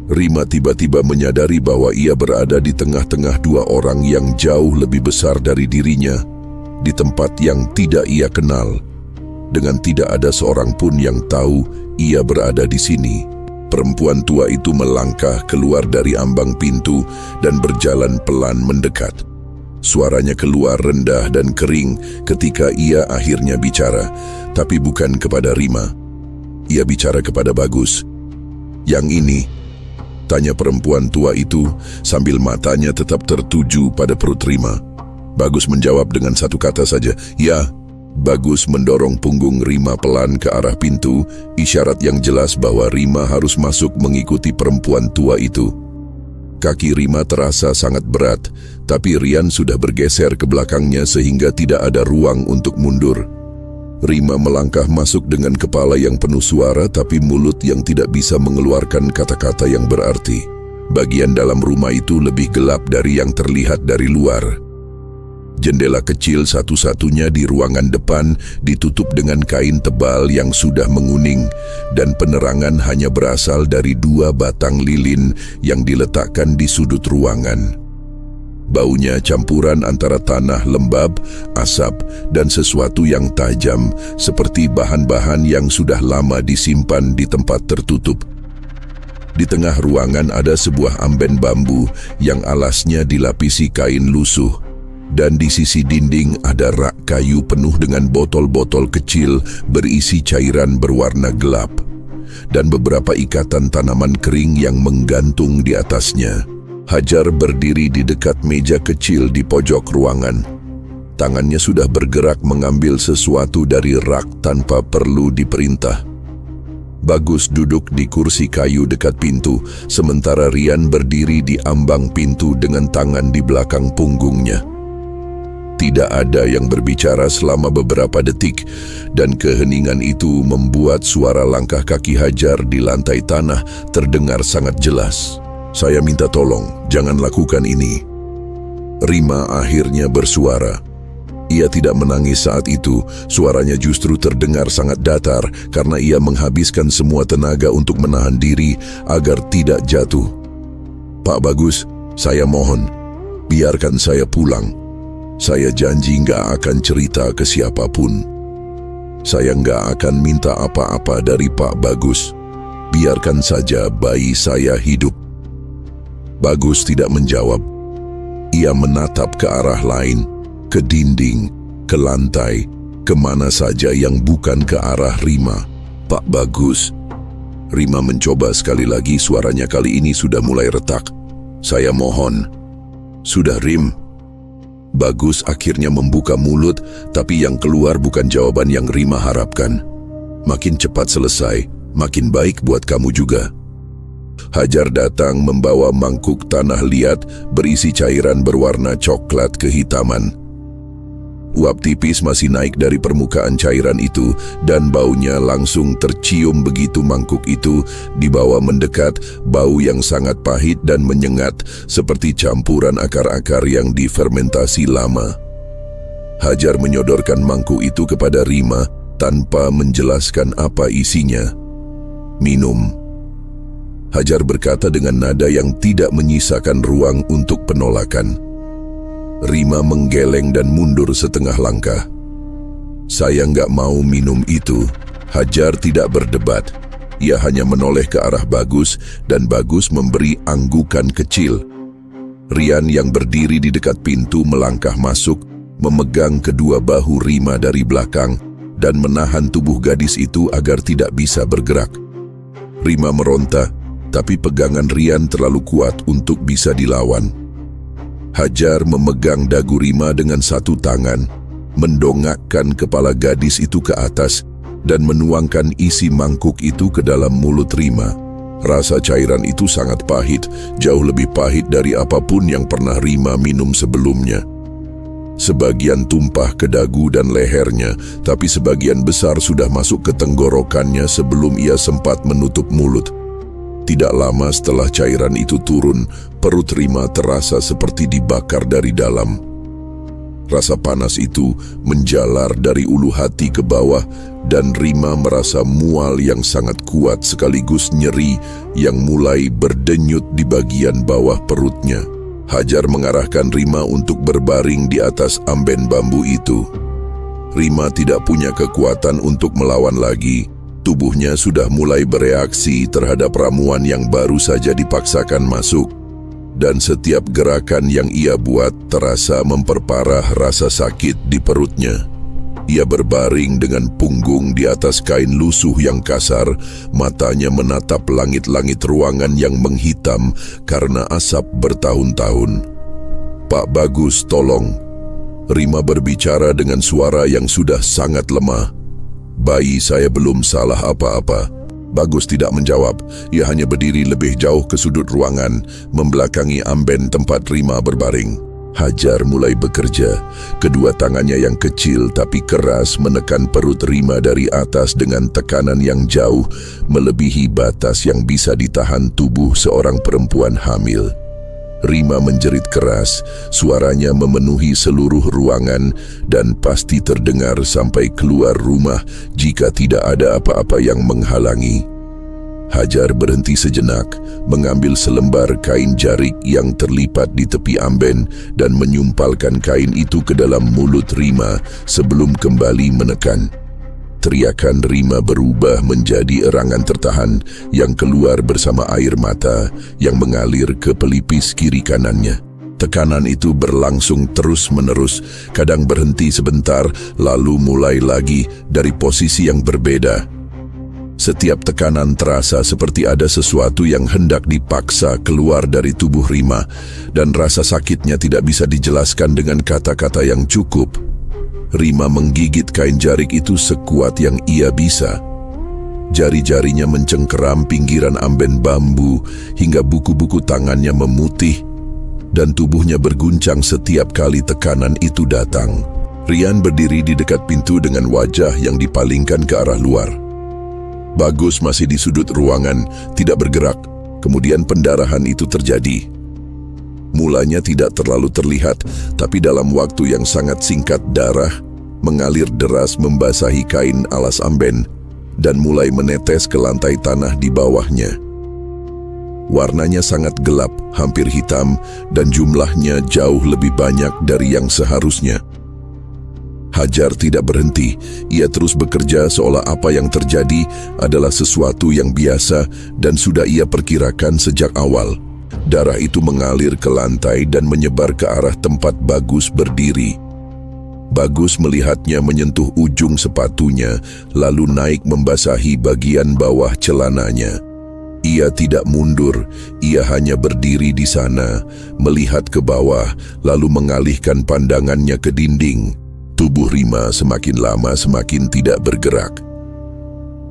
[SPEAKER 1] Rima tiba-tiba menyadari bahwa ia berada di tengah-tengah dua orang yang jauh lebih besar dari dirinya, di tempat yang tidak ia kenal, dengan tidak ada seorang pun yang tahu ia berada di sini. Perempuan tua itu melangkah keluar dari ambang pintu dan berjalan pelan mendekat. Suaranya keluar rendah dan kering ketika ia akhirnya bicara, tapi bukan kepada Rima. Ia bicara kepada Bagus. "Yang ini?" tanya perempuan tua itu sambil matanya tetap tertuju pada perut Rima. Bagus menjawab dengan satu kata saja, "Ya." Bagus mendorong punggung Rima pelan ke arah pintu, isyarat yang jelas bahwa Rima harus masuk mengikuti perempuan tua itu. Kaki Rima terasa sangat berat, tapi Rian sudah bergeser ke belakangnya sehingga tidak ada ruang untuk mundur. Rima melangkah masuk dengan kepala yang penuh suara tapi mulut yang tidak bisa mengeluarkan kata-kata yang berarti. Bagian dalam rumah itu lebih gelap dari yang terlihat dari luar. Jendela kecil satu-satunya di ruangan depan ditutup dengan kain tebal yang sudah menguning dan penerangan hanya berasal dari dua batang lilin yang diletakkan di sudut ruangan. Baunya campuran antara tanah lembab, asap, dan sesuatu yang tajam seperti bahan-bahan yang sudah lama disimpan di tempat tertutup. Di tengah ruangan ada sebuah amben bambu yang alasnya dilapisi kain lusuh. Dan di sisi dinding ada rak kayu penuh dengan botol-botol kecil berisi cairan berwarna gelap, dan beberapa ikatan tanaman kering yang menggantung di atasnya. Hajar berdiri di dekat meja kecil di pojok ruangan. Tangannya sudah bergerak mengambil sesuatu dari rak tanpa perlu diperintah. Bagus duduk di kursi kayu dekat pintu, sementara Rian berdiri di ambang pintu dengan tangan di belakang punggungnya. Tidak ada yang berbicara selama beberapa detik, dan keheningan itu membuat suara langkah kaki Hajar di lantai tanah terdengar sangat jelas. "Saya minta tolong, jangan lakukan ini." Rima akhirnya bersuara. Ia tidak menangis saat itu, suaranya justru terdengar sangat datar karena ia menghabiskan semua tenaga untuk menahan diri agar tidak jatuh. "Pak Bagus, saya mohon, biarkan saya pulang. Saya janji nggak akan cerita ke siapapun. Saya nggak akan minta apa-apa dari Pak Bagus. Biarkan saja bayi saya hidup." Bagus tidak menjawab. Ia menatap ke arah lain, ke dinding, ke lantai, kemana saja yang bukan ke arah Rima. "Pak Bagus." Rima mencoba sekali lagi, suaranya kali ini sudah mulai retak. "Saya mohon." "Sudah, Rim." Bagus akhirnya membuka mulut, tapi yang keluar bukan jawaban yang Rima harapkan. "Makin cepat selesai, makin baik buat kamu juga." Hajar datang membawa mangkuk tanah liat berisi cairan berwarna coklat kehitaman. Uap tipis masih naik dari permukaan cairan itu dan baunya langsung tercium begitu mangkuk itu dibawa mendekat, bau yang sangat pahit dan menyengat seperti campuran akar-akar yang difermentasi lama. Hajar menyodorkan mangkuk itu kepada Rima tanpa menjelaskan apa isinya. "Minum." Hajar berkata dengan nada yang tidak menyisakan ruang untuk penolakan. Rima menggeleng dan mundur setengah langkah. "Saya nggak mau minum itu." Hajar tidak berdebat. Ia hanya menoleh ke arah Bagus dan Bagus memberi anggukan kecil. Rian yang berdiri di dekat pintu melangkah masuk, memegang kedua bahu Rima dari belakang dan menahan tubuh gadis itu agar tidak bisa bergerak. Rima meronta, tapi pegangan Rian terlalu kuat untuk bisa dilawan. Hajar memegang dagu Rima dengan satu tangan, mendongakkan kepala gadis itu ke atas dan menuangkan isi mangkuk itu ke dalam mulut Rima. Rasa cairan itu sangat pahit, jauh lebih pahit dari apapun yang pernah Rima minum sebelumnya. Sebagian tumpah ke dagu dan lehernya, tapi sebagian besar sudah masuk ke tenggorokannya sebelum ia sempat menutup mulut. Tidak lama setelah cairan itu turun, perut Rima terasa seperti dibakar dari dalam. Rasa panas itu menjalar dari ulu hati ke bawah dan Rima merasa mual yang sangat kuat sekaligus nyeri yang mulai berdenyut di bagian bawah perutnya. Hajar mengarahkan Rima untuk berbaring di atas amben bambu itu. Rima tidak punya kekuatan untuk melawan lagi. Tubuhnya sudah mulai bereaksi terhadap ramuan yang baru saja dipaksakan masuk. Dan setiap gerakan yang ia buat terasa memperparah rasa sakit di perutnya. Ia berbaring dengan punggung di atas kain lusuh yang kasar, matanya menatap langit-langit ruangan yang menghitam karena asap bertahun-tahun. "Pak Bagus, tolong." Rima berbicara dengan suara yang sudah sangat lemah. "Bayi saya belum salah apa-apa." Bagus tidak menjawab. Ia hanya berdiri lebih jauh ke sudut ruangan, membelakangi amben tempat Rima berbaring. Hajar mulai bekerja. Kedua tangannya yang kecil tapi keras menekan perut Rima dari atas dengan tekanan yang jauh melebihi batas yang bisa ditahan tubuh seorang perempuan hamil. Rima menjerit keras, suaranya memenuhi seluruh ruangan dan pasti terdengar sampai keluar rumah jika tidak ada apa-apa yang menghalangi. Hajar berhenti sejenak, mengambil selembar kain jarik yang terlipat di tepi amben dan menyumpalkan kain itu ke dalam mulut Rima sebelum kembali menekan. Teriakan Rima berubah menjadi erangan tertahan yang keluar bersama air mata yang mengalir ke pelipis kiri kanannya. Tekanan itu berlangsung terus-menerus, kadang berhenti sebentar, lalu mulai lagi dari posisi yang berbeda. Setiap tekanan terasa seperti ada sesuatu yang hendak dipaksa keluar dari tubuh Rima, dan rasa sakitnya tidak bisa dijelaskan dengan kata-kata yang cukup. Rima menggigit kain jarik itu sekuat yang ia bisa. Jari-jarinya mencengkeram pinggiran amben bambu hingga buku-buku tangannya memutih dan tubuhnya berguncang setiap kali tekanan itu datang. Rian berdiri di dekat pintu dengan wajah yang dipalingkan ke arah luar. Bagus masih di sudut ruangan, tidak bergerak. Kemudian pendarahan itu terjadi. Mulanya tidak terlalu terlihat, tapi dalam waktu yang sangat singkat darah mengalir deras membasahi kain alas amben dan mulai menetes ke lantai tanah di bawahnya. Warnanya sangat gelap, hampir hitam, dan jumlahnya jauh lebih banyak dari yang seharusnya. Hajar tidak berhenti. Ia terus bekerja seolah apa yang terjadi adalah sesuatu yang biasa dan sudah ia perkirakan sejak awal. Darah itu mengalir ke lantai dan menyebar ke arah tempat Bagus berdiri. Bagus melihatnya menyentuh ujung sepatunya, lalu naik membasahi bagian bawah celananya. Ia tidak mundur, ia hanya berdiri di sana, melihat ke bawah, lalu mengalihkan pandangannya ke dinding. Tubuh Rima semakin lama semakin tidak bergerak.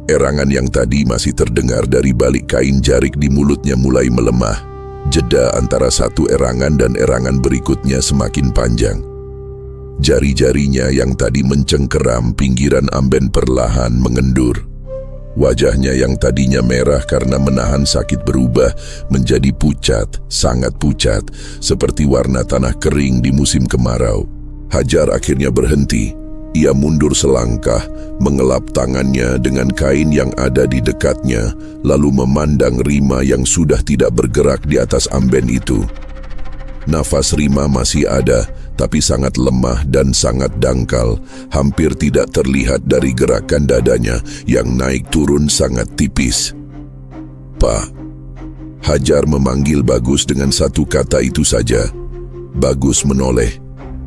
[SPEAKER 1] Erangan yang tadi masih terdengar dari balik kain jarik di mulutnya mulai melemah. Jeda antara satu erangan dan erangan berikutnya semakin panjang. Jari-jarinya yang tadi mencengkeram pinggiran amben perlahan mengendur. Wajahnya yang tadinya merah karena menahan sakit berubah menjadi pucat, sangat pucat, seperti warna tanah kering di musim kemarau. Hajar akhirnya berhenti. Ia mundur selangkah, mengelap tangannya dengan kain yang ada di dekatnya, lalu memandang Rima yang sudah tidak bergerak di atas amben itu. Nafas Rima masih ada, tapi sangat lemah dan sangat dangkal, hampir tidak terlihat dari gerakan dadanya yang naik turun sangat tipis. "Pak." Hajar memanggil Bagus dengan satu kata itu saja. Bagus menoleh.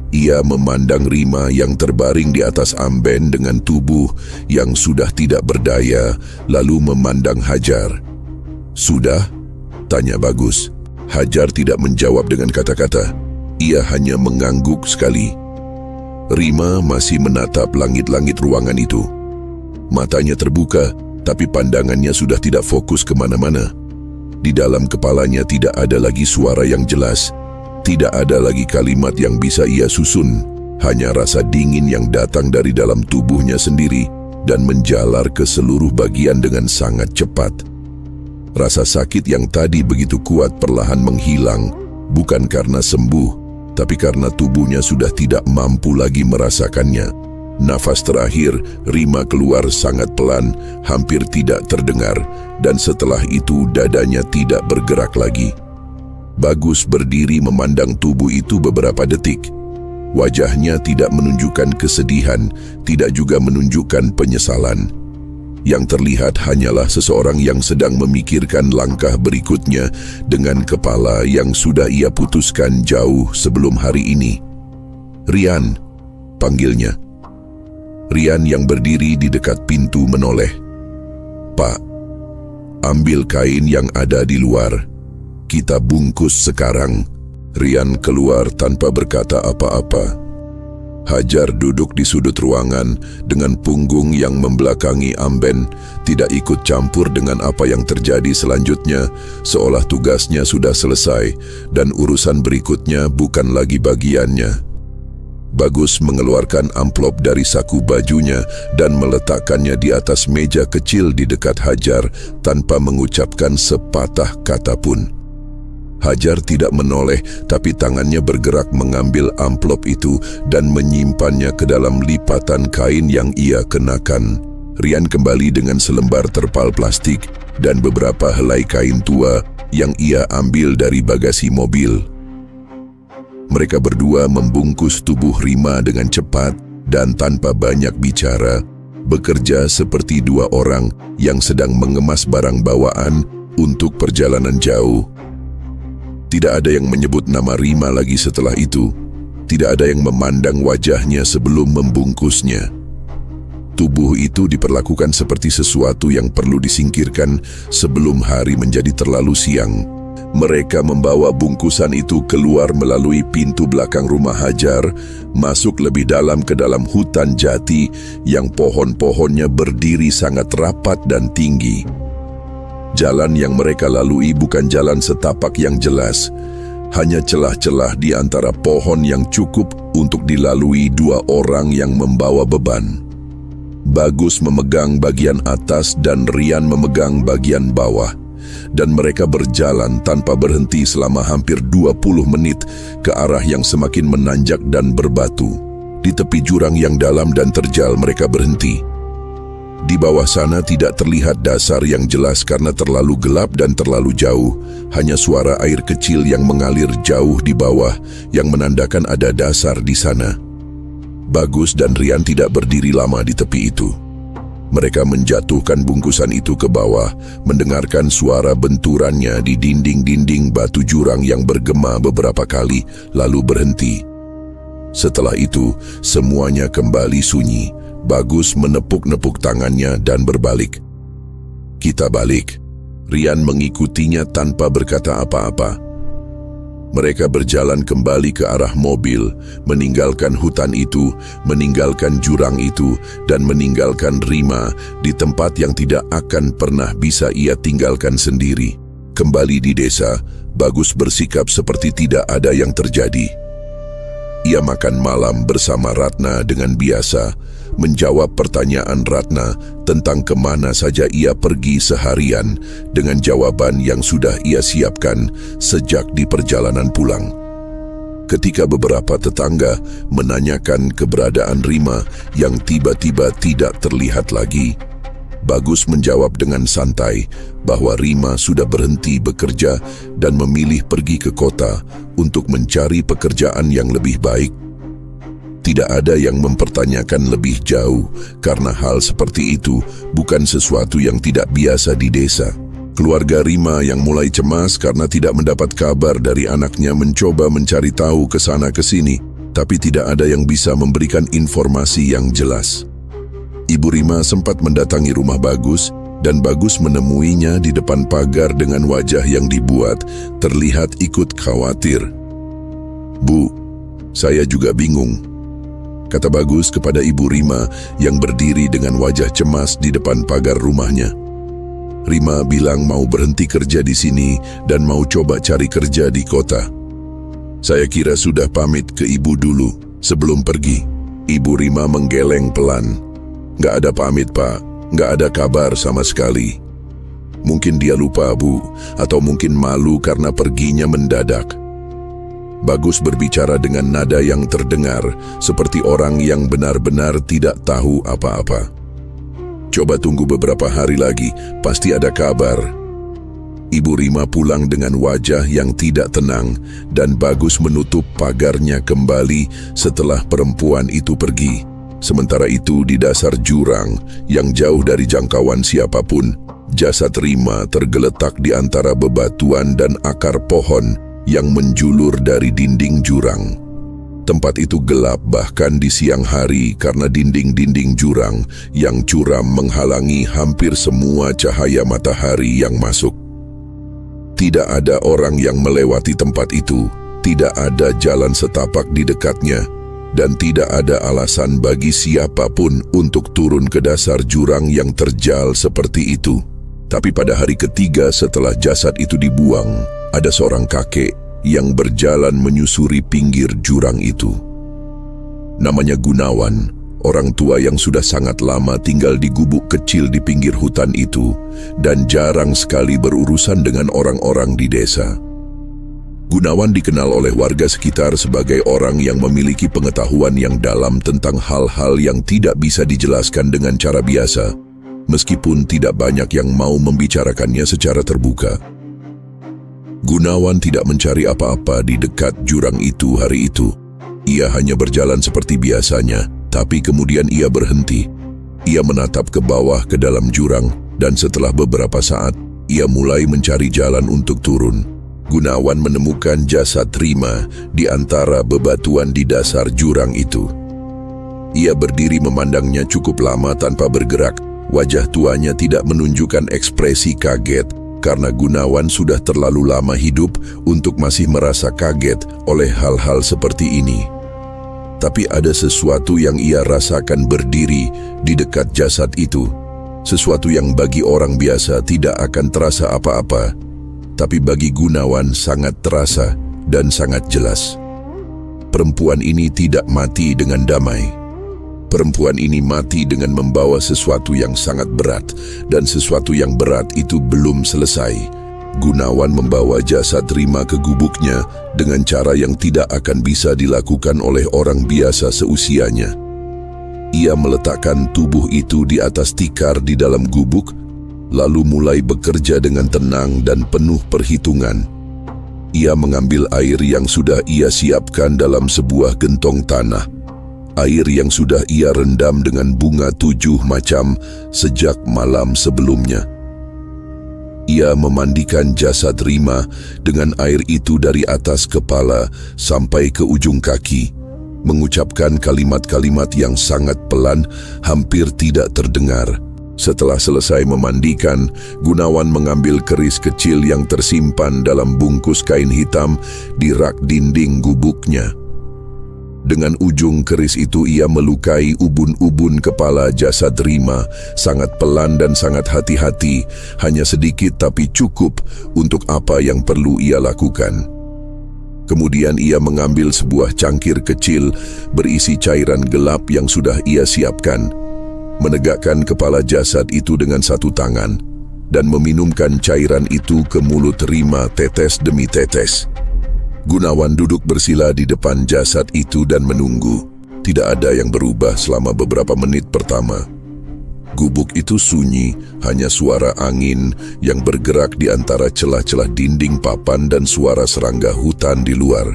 [SPEAKER 1] Ia memandang Rima yang terbaring di atas amben dengan tubuh yang sudah tidak berdaya, lalu memandang Hajar. "Sudah?" tanya Bagus. Hajar tidak menjawab dengan kata-kata. Ia hanya mengangguk sekali. Rima masih menatap langit-langit ruangan itu. Matanya terbuka, tapi pandangannya sudah tidak fokus kemana-mana. Di dalam kepalanya tidak ada lagi suara yang jelas. Tidak ada lagi kalimat yang bisa ia susun, hanya rasa dingin yang datang dari dalam tubuhnya sendiri dan menjalar ke seluruh bagian dengan sangat cepat. Rasa sakit yang tadi begitu kuat perlahan menghilang, bukan karena sembuh, tapi karena tubuhnya sudah tidak mampu lagi merasakannya. Nafas terakhir Rima keluar sangat pelan, hampir tidak terdengar, dan setelah itu dadanya tidak bergerak lagi. Bagus berdiri memandang tubuh itu beberapa detik. Wajahnya tidak menunjukkan kesedihan, tidak juga menunjukkan penyesalan. Yang terlihat hanyalah seseorang yang sedang memikirkan langkah berikutnya dengan kepala yang sudah ia putuskan jauh sebelum hari ini. "Rian," panggilnya. Rian yang berdiri di dekat pintu menoleh. "Pak, ambil kain yang ada di luar. Kita bungkus sekarang." Rian keluar tanpa berkata apa-apa. Hajar duduk di sudut ruangan dengan punggung yang membelakangi amben, tidak ikut campur dengan apa yang terjadi selanjutnya, seolah tugasnya sudah selesai dan urusan berikutnya bukan lagi bagiannya. Bagus mengeluarkan amplop dari saku bajunya dan meletakkannya di atas meja kecil di dekat Hajar tanpa mengucapkan sepatah kata pun. Hajar tidak menoleh, tapi tangannya bergerak mengambil amplop itu dan menyimpannya ke dalam lipatan kain yang ia kenakan. Rian kembali dengan selembar terpal plastik dan beberapa helai kain tua yang ia ambil dari bagasi mobil. Mereka berdua membungkus tubuh Rima dengan cepat dan tanpa banyak bicara, bekerja seperti dua orang yang sedang mengemas barang bawaan untuk perjalanan jauh. Tidak ada yang menyebut nama Rima lagi setelah itu. Tidak ada yang memandang wajahnya sebelum membungkusnya. Tubuh itu diperlakukan seperti sesuatu yang perlu disingkirkan sebelum hari menjadi terlalu siang. Mereka membawa bungkusan itu keluar melalui pintu belakang rumah Hajar, masuk lebih dalam ke dalam hutan jati yang pohon-pohonnya berdiri sangat rapat dan tinggi. Jalan yang mereka lalui bukan jalan setapak yang jelas, hanya celah-celah di antara pohon yang cukup untuk dilalui dua orang yang membawa beban. Bagus memegang bagian atas dan Rian memegang bagian bawah, dan mereka berjalan tanpa berhenti selama hampir 20 menit ke arah yang semakin menanjak dan berbatu. Di tepi jurang yang dalam dan terjal mereka berhenti. Di bawah sana tidak terlihat dasar yang jelas karena terlalu gelap dan terlalu jauh. Hanya suara air kecil yang mengalir jauh di bawah yang menandakan ada dasar di sana. Bagus dan Rian tidak berdiri lama di tepi itu. Mereka menjatuhkan bungkusan itu ke bawah, mendengarkan suara benturannya di dinding-dinding batu jurang yang bergema beberapa kali, lalu berhenti. Setelah itu, semuanya kembali sunyi. Bagus menepuk-nepuk tangannya dan berbalik. "Kita balik." Rian mengikutinya tanpa berkata apa-apa. Mereka berjalan kembali ke arah mobil, meninggalkan hutan itu, meninggalkan jurang itu, dan meninggalkan Rima di tempat yang tidak akan pernah bisa ia tinggalkan sendiri. Kembali di desa, Bagus bersikap seperti tidak ada yang terjadi. Ia makan malam bersama Ratna dengan biasa, menjawab pertanyaan Ratna tentang kemana saja ia pergi seharian dengan jawaban yang sudah ia siapkan sejak di perjalanan pulang. Ketika beberapa tetangga menanyakan keberadaan Rima yang tiba-tiba tidak terlihat lagi, Bagus menjawab dengan santai bahwa Rima sudah berhenti bekerja dan memilih pergi ke kota untuk mencari pekerjaan yang lebih baik. Tidak ada yang mempertanyakan lebih jauh karena hal seperti itu bukan sesuatu yang tidak biasa di desa. Keluarga Rima yang mulai cemas karena tidak mendapat kabar dari anaknya mencoba mencari tahu ke sana ke sini, tapi tidak ada yang bisa memberikan informasi yang jelas. Ibu Rima sempat mendatangi rumah Bagus dan Bagus menemuinya di depan pagar dengan wajah yang dibuat terlihat ikut khawatir. "Bu, saya juga bingung," kata Bagus kepada Ibu Rima yang berdiri dengan wajah cemas di depan pagar rumahnya. Rima bilang mau berhenti kerja di sini dan mau coba cari kerja di kota. "Saya kira sudah pamit ke ibu dulu sebelum pergi." Ibu Rima menggeleng pelan. "Nggak ada pamit, Pak. Nggak ada kabar sama sekali. Mungkin dia lupa, Bu, atau mungkin malu karena perginya mendadak." Bagus berbicara dengan nada yang terdengar seperti orang yang benar-benar tidak tahu apa-apa. "Coba tunggu beberapa hari lagi, pasti ada kabar." Ibu Rima pulang dengan wajah yang tidak tenang dan Bagus menutup pagarnya kembali setelah perempuan itu pergi. Sementara itu di dasar jurang yang jauh dari jangkauan siapapun, jasad Rima tergeletak di antara bebatuan dan akar pohon yang menjulur dari dinding jurang. Tempat itu gelap bahkan di siang hari karena dinding-dinding jurang yang curam menghalangi hampir semua cahaya matahari yang masuk. Tidak ada orang yang melewati tempat itu, tidak ada jalan setapak di dekatnya, dan tidak ada alasan bagi siapapun untuk turun ke dasar jurang yang terjal seperti itu. Tapi pada hari ketiga setelah jasad itu dibuang, ada seorang kakek yang berjalan menyusuri pinggir jurang itu. Namanya Gunawan, orang tua yang sudah sangat lama tinggal di gubuk kecil di pinggir hutan itu dan jarang sekali berurusan dengan orang-orang di desa. Gunawan dikenal oleh warga sekitar sebagai orang yang memiliki pengetahuan yang dalam tentang hal-hal yang tidak bisa dijelaskan dengan cara biasa, meskipun tidak banyak yang mau membicarakannya secara terbuka. Gunawan tidak mencari apa-apa di dekat jurang itu hari itu. Ia hanya berjalan seperti biasanya, tapi kemudian ia berhenti. Ia menatap ke bawah ke dalam jurang, dan setelah beberapa saat, ia mulai mencari jalan untuk turun. Gunawan menemukan jasad Rima di antara bebatuan di dasar jurang itu. Ia berdiri memandangnya cukup lama tanpa bergerak. Wajah tuanya tidak menunjukkan ekspresi kaget, karena Gunawan sudah terlalu lama hidup untuk masih merasa kaget oleh hal-hal seperti ini. Tapi ada sesuatu yang ia rasakan berdiri di dekat jasad itu. Sesuatu yang bagi orang biasa tidak akan terasa apa-apa, tapi bagi Gunawan sangat terasa dan sangat jelas. Perempuan ini tidak mati dengan damai. Perempuan ini mati dengan membawa sesuatu yang sangat berat, dan sesuatu yang berat itu belum selesai. Gunawan membawa jasad Rima ke gubuknya dengan cara yang tidak akan bisa dilakukan oleh orang biasa seusianya. Ia meletakkan tubuh itu di atas tikar di dalam gubuk, lalu mulai bekerja dengan tenang dan penuh perhitungan. Ia mengambil air yang sudah ia siapkan dalam sebuah gentong tanah. Air yang sudah ia rendam dengan bunga 7 macam sejak malam sebelumnya. Ia memandikan jasad Rima dengan air itu dari atas kepala sampai ke ujung kaki, mengucapkan kalimat-kalimat yang sangat pelan, hampir tidak terdengar. Setelah selesai memandikan, Gunawan mengambil keris kecil yang tersimpan dalam bungkus kain hitam di rak dinding gubuknya. Dengan ujung keris itu ia melukai ubun-ubun kepala jasad Rima, sangat pelan dan sangat hati-hati, hanya sedikit tapi cukup untuk apa yang perlu ia lakukan. Kemudian ia mengambil sebuah cangkir kecil berisi cairan gelap yang sudah ia siapkan, menegakkan kepala jasad itu dengan satu tangan, dan meminumkan cairan itu ke mulut Rima tetes demi tetes. Gunawan duduk bersila di depan jasad itu dan menunggu. Tidak ada yang berubah selama beberapa menit pertama. Gubuk itu sunyi, hanya suara angin yang bergerak di antara celah-celah dinding papan dan suara serangga hutan di luar.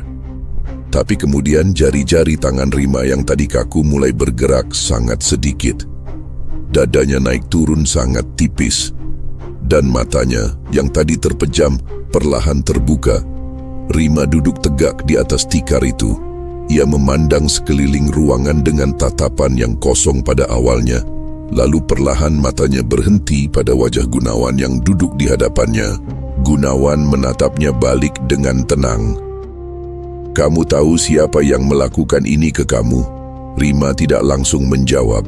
[SPEAKER 1] Tapi kemudian jari-jari tangan Rima yang tadi kaku mulai bergerak sangat sedikit. Dadanya naik turun sangat tipis. Dan matanya yang tadi terpejam perlahan terbuka. Rima duduk tegak di atas tikar itu. Ia memandang sekeliling ruangan dengan tatapan yang kosong pada awalnya. Lalu perlahan matanya berhenti pada wajah Gunawan yang duduk di hadapannya. Gunawan menatapnya balik dengan tenang. "Kamu tahu siapa yang melakukan ini ke kamu?" Rima tidak langsung menjawab.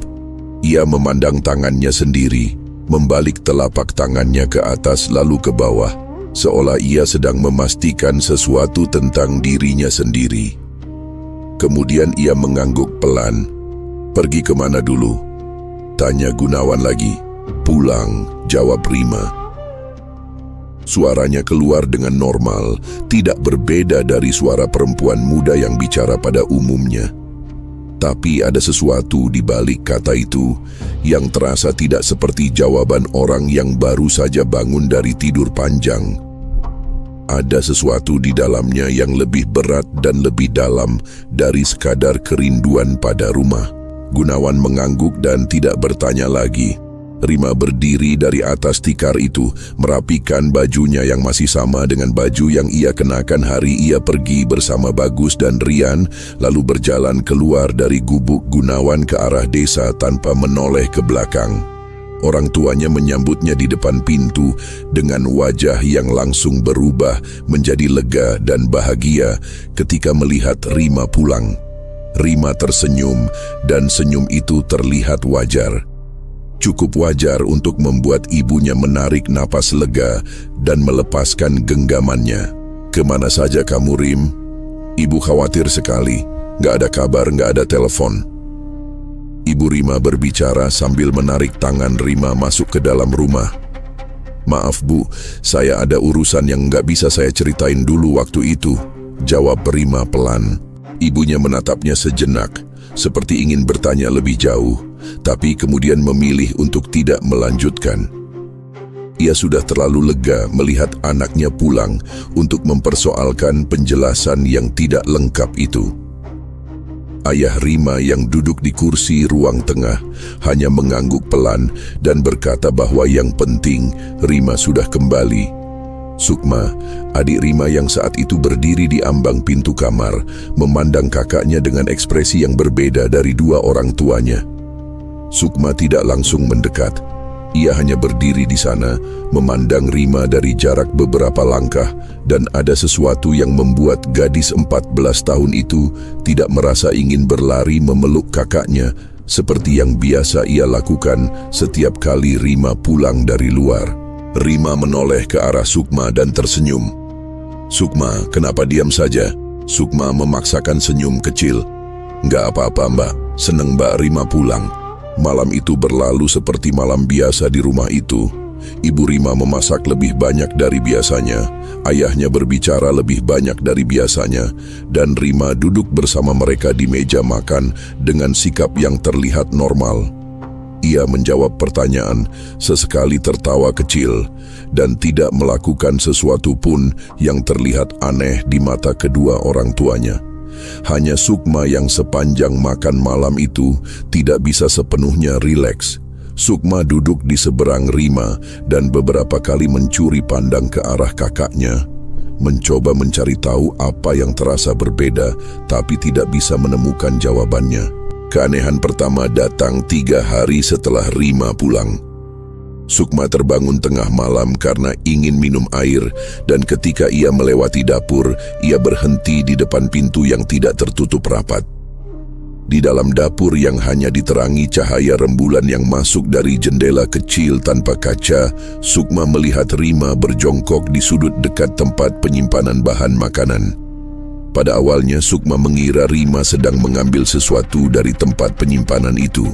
[SPEAKER 1] Ia memandang tangannya sendiri, membalik telapak tangannya ke atas lalu ke bawah, seolah ia sedang memastikan sesuatu tentang dirinya sendiri. Kemudian ia mengangguk pelan. "Pergi kemana dulu?" tanya Gunawan lagi. "Pulang," jawab Rima. Suaranya keluar dengan normal, tidak berbeda dari suara perempuan muda yang bicara pada umumnya. Tapi ada sesuatu di balik kata itu yang terasa tidak seperti jawaban orang yang baru saja bangun dari tidur panjang. Ada sesuatu di dalamnya yang lebih berat dan lebih dalam dari sekadar kerinduan pada rumah. Gunawan mengangguk dan tidak bertanya lagi. Rima berdiri dari atas tikar itu, merapikan bajunya yang masih sama dengan baju yang ia kenakan hari ia pergi bersama Bagus dan Rian, lalu berjalan keluar dari gubuk Gunawan ke arah desa tanpa menoleh ke belakang. Orang tuanya menyambutnya di depan pintu dengan wajah yang langsung berubah menjadi lega dan bahagia ketika melihat Rima pulang. Rima tersenyum dan senyum itu terlihat wajar. Cukup wajar untuk membuat ibunya menarik napas lega dan melepaskan genggamannya. "Kemana saja kamu, Rim? Ibu khawatir sekali. Gak ada kabar, gak ada telepon." Ibu Rima berbicara sambil menarik tangan Rima masuk ke dalam rumah. "Maaf Bu, saya ada urusan yang gak bisa saya ceritain dulu waktu itu," jawab Rima pelan. Ibunya menatapnya sejenak, seperti ingin bertanya lebih jauh, tapi kemudian memilih untuk tidak melanjutkan. Ia sudah terlalu lega melihat anaknya pulang untuk mempersoalkan penjelasan yang tidak lengkap itu. Ayah Rima yang duduk di kursi ruang tengah hanya mengangguk pelan dan berkata bahwa yang penting Rima sudah kembali. Sukma, adik Rima yang saat itu berdiri di ambang pintu kamar, memandang kakaknya dengan ekspresi yang berbeda dari dua orang tuanya. Sukma tidak langsung mendekat. Ia hanya berdiri di sana, memandang Rima dari jarak beberapa langkah, dan ada sesuatu yang membuat gadis 14 tahun itu tidak merasa ingin berlari memeluk kakaknya, seperti yang biasa ia lakukan setiap kali Rima pulang dari luar. Rima menoleh ke arah Sukma dan tersenyum. "Sukma, kenapa diam saja?" Sukma memaksakan senyum kecil. "Nggak apa-apa Mbak, seneng Mbak Rima pulang." Malam itu berlalu seperti malam biasa di rumah itu. Ibu Rima memasak lebih banyak dari biasanya, ayahnya berbicara lebih banyak dari biasanya, dan Rima duduk bersama mereka di meja makan dengan sikap yang terlihat normal. Ia menjawab pertanyaan, sesekali tertawa kecil, dan tidak melakukan sesuatu pun yang terlihat aneh di mata kedua orang tuanya. Hanya Sukma yang sepanjang makan malam itu tidak bisa sepenuhnya rileks. Sukma duduk di seberang Rima dan beberapa kali mencuri pandang ke arah kakaknya, mencoba mencari tahu apa yang terasa berbeda, tapi tidak bisa menemukan jawabannya. Keanehan pertama datang 3 hari setelah Rima pulang. Sukma terbangun tengah malam karena ingin minum air, dan ketika ia melewati dapur, ia berhenti di depan pintu yang tidak tertutup rapat. Di dalam dapur yang hanya diterangi cahaya rembulan yang masuk dari jendela kecil tanpa kaca, Sukma melihat Rima berjongkok di sudut dekat tempat penyimpanan bahan makanan. Pada awalnya Sukma mengira Rima sedang mengambil sesuatu dari tempat penyimpanan itu.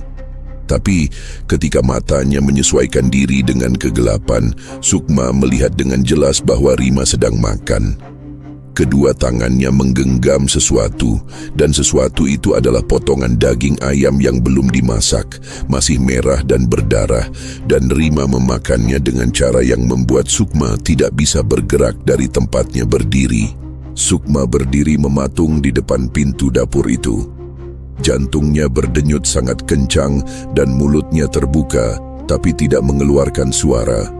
[SPEAKER 1] Tapi ketika matanya menyesuaikan diri dengan kegelapan, Sukma melihat dengan jelas bahwa Rima sedang makan. Kedua tangannya menggenggam sesuatu, dan sesuatu itu adalah potongan daging ayam yang belum dimasak, masih merah dan berdarah, dan Rima memakannya dengan cara yang membuat Sukma tidak bisa bergerak dari tempatnya berdiri. Sukma berdiri mematung di depan pintu dapur itu. Jantungnya berdenyut sangat kencang dan mulutnya terbuka, tapi tidak mengeluarkan suara.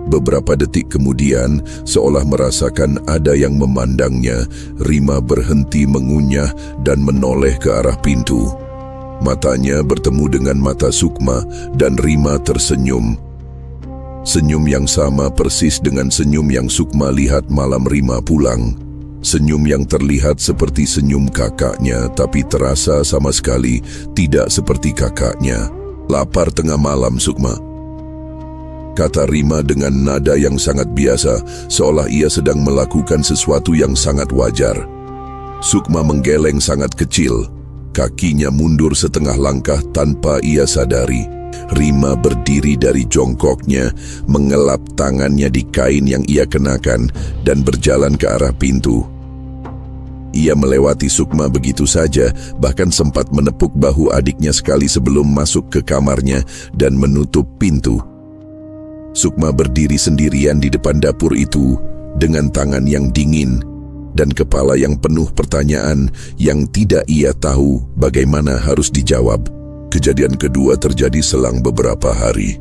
[SPEAKER 1] Beberapa detik kemudian, seolah merasakan ada yang memandangnya, Rima berhenti mengunyah dan menoleh ke arah pintu. Matanya bertemu dengan mata Sukma dan Rima tersenyum. Senyum yang sama persis dengan senyum yang Sukma lihat malam Rima pulang. Senyum yang terlihat seperti senyum kakaknya, tapi terasa sama sekali tidak seperti kakaknya. "Lapar tengah malam, Sukma," kata Rima dengan nada yang sangat biasa, seolah ia sedang melakukan sesuatu yang sangat wajar. Sukma menggeleng sangat kecil. Kakinya mundur setengah langkah tanpa ia sadari. Rima berdiri dari jongkoknya, mengelap tangannya di kain yang ia kenakan, dan berjalan ke arah pintu. Ia melewati Sukma begitu saja, bahkan sempat menepuk bahu adiknya sekali sebelum masuk ke kamarnya dan menutup pintu. Sukma berdiri sendirian di depan dapur itu dengan tangan yang dingin dan kepala yang penuh pertanyaan yang tidak ia tahu bagaimana harus dijawab. Kejadian kedua terjadi selang beberapa hari.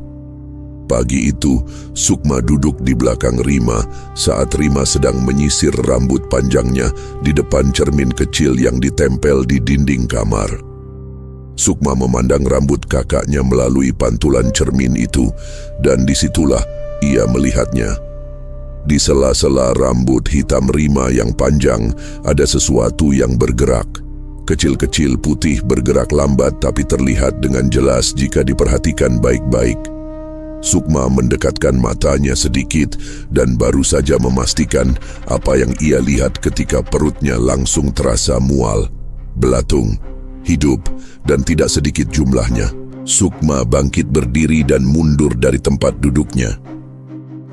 [SPEAKER 1] Pagi itu, Sukma duduk di belakang Rima saat Rima sedang menyisir rambut panjangnya di depan cermin kecil yang ditempel di dinding kamar. Sukma memandang rambut kakaknya melalui pantulan cermin itu, dan disitulah ia melihatnya. Di sela-sela rambut hitam Rima yang panjang, ada sesuatu yang bergerak. Kecil-kecil putih bergerak lambat tapi terlihat dengan jelas jika diperhatikan baik-baik. Sukma mendekatkan matanya sedikit dan baru saja memastikan apa yang ia lihat ketika perutnya langsung terasa mual, belatung, hidup, dan tidak sedikit jumlahnya. Sukma bangkit berdiri dan mundur dari tempat duduknya.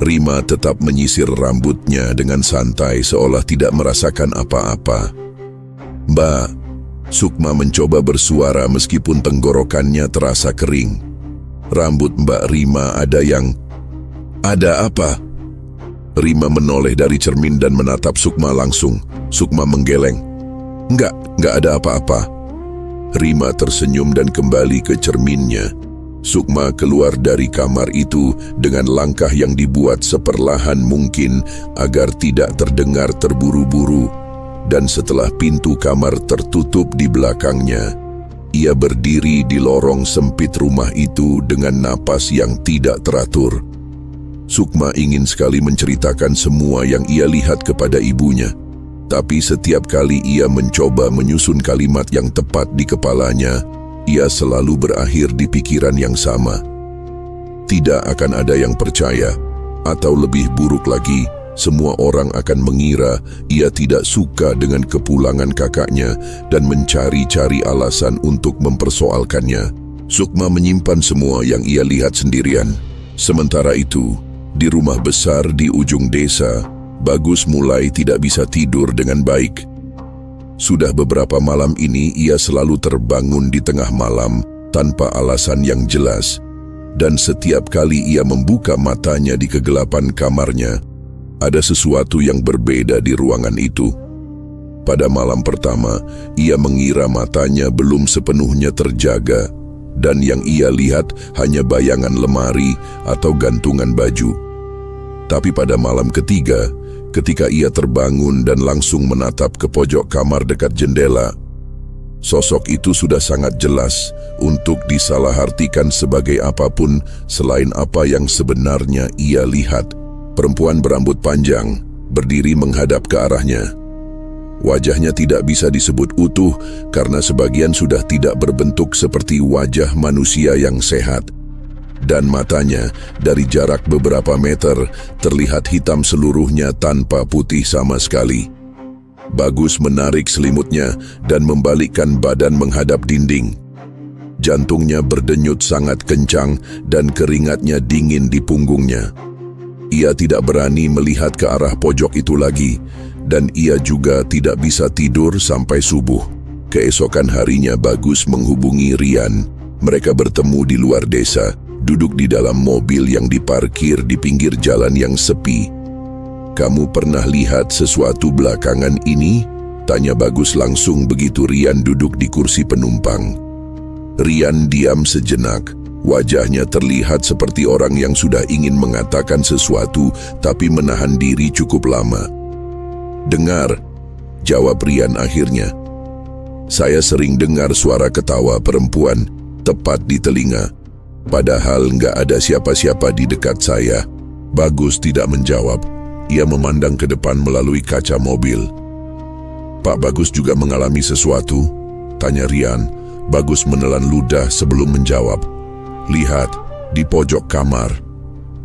[SPEAKER 1] Rima tetap menyisir rambutnya dengan santai seolah tidak merasakan apa-apa. "Mbak," Sukma mencoba bersuara meskipun tenggorokannya terasa kering. "Rambut Mbak Rima ada yang..." "Ada apa?" Rima menoleh dari cermin dan menatap Sukma langsung. Sukma menggeleng. Enggak ada apa-apa." Rima tersenyum dan kembali ke cerminnya. Sukma keluar dari kamar itu dengan langkah yang dibuat seperlahan mungkin agar tidak terdengar terburu-buru. Dan setelah pintu kamar tertutup di belakangnya, ia berdiri di lorong sempit rumah itu dengan napas yang tidak teratur. Sukma ingin sekali menceritakan semua yang ia lihat kepada ibunya. Tapi setiap kali ia mencoba menyusun kalimat yang tepat di kepalanya, ia selalu berakhir di pikiran yang sama. Tidak akan ada yang percaya, atau lebih buruk lagi, semua orang akan mengira ia tidak suka dengan kepulangan kakaknya dan mencari-cari alasan untuk mempersoalkannya. Sukma menyimpan semua yang ia lihat sendirian. Sementara itu, di rumah besar di ujung desa, Bagus mulai tidak bisa tidur dengan baik. Sudah beberapa malam ini ia selalu terbangun di tengah malam tanpa alasan yang jelas. Dan setiap kali ia membuka matanya di kegelapan kamarnya, ada sesuatu yang berbeda di ruangan itu. Pada malam pertama, ia mengira matanya belum sepenuhnya terjaga, dan yang ia lihat hanya bayangan lemari atau gantungan baju. Tapi pada malam ketiga, ketika ia terbangun dan langsung menatap ke pojok kamar dekat jendela, sosok itu sudah sangat jelas untuk disalahartikan sebagai apapun selain apa yang sebenarnya ia lihat. Perempuan berambut panjang berdiri menghadap ke arahnya. Wajahnya tidak bisa disebut utuh karena sebagian sudah tidak berbentuk seperti wajah manusia yang sehat. Dan matanya dari jarak beberapa meter terlihat hitam seluruhnya tanpa putih sama sekali. Bagus menarik selimutnya dan membalikkan badan menghadap dinding. Jantungnya berdenyut sangat kencang dan keringatnya dingin di punggungnya. Ia tidak berani melihat ke arah pojok itu lagi, dan ia juga tidak bisa tidur sampai subuh. Keesokan harinya Bagus menghubungi Rian. Mereka bertemu di luar desa, duduk di dalam mobil yang diparkir di pinggir jalan yang sepi. "Kamu pernah lihat sesuatu belakangan ini?" tanya Bagus langsung begitu Rian duduk di kursi penumpang. Rian diam sejenak. Wajahnya terlihat seperti orang yang sudah ingin mengatakan sesuatu tapi menahan diri cukup lama. "Dengar," jawab Rian akhirnya. "Saya sering dengar suara ketawa perempuan tepat di telinga. Padahal nggak ada siapa-siapa di dekat saya." Bagus tidak menjawab. Ia memandang ke depan melalui kaca mobil. "Pak Bagus juga mengalami sesuatu?" tanya Rian. Bagus menelan ludah sebelum menjawab. "Lihat, di pojok kamar."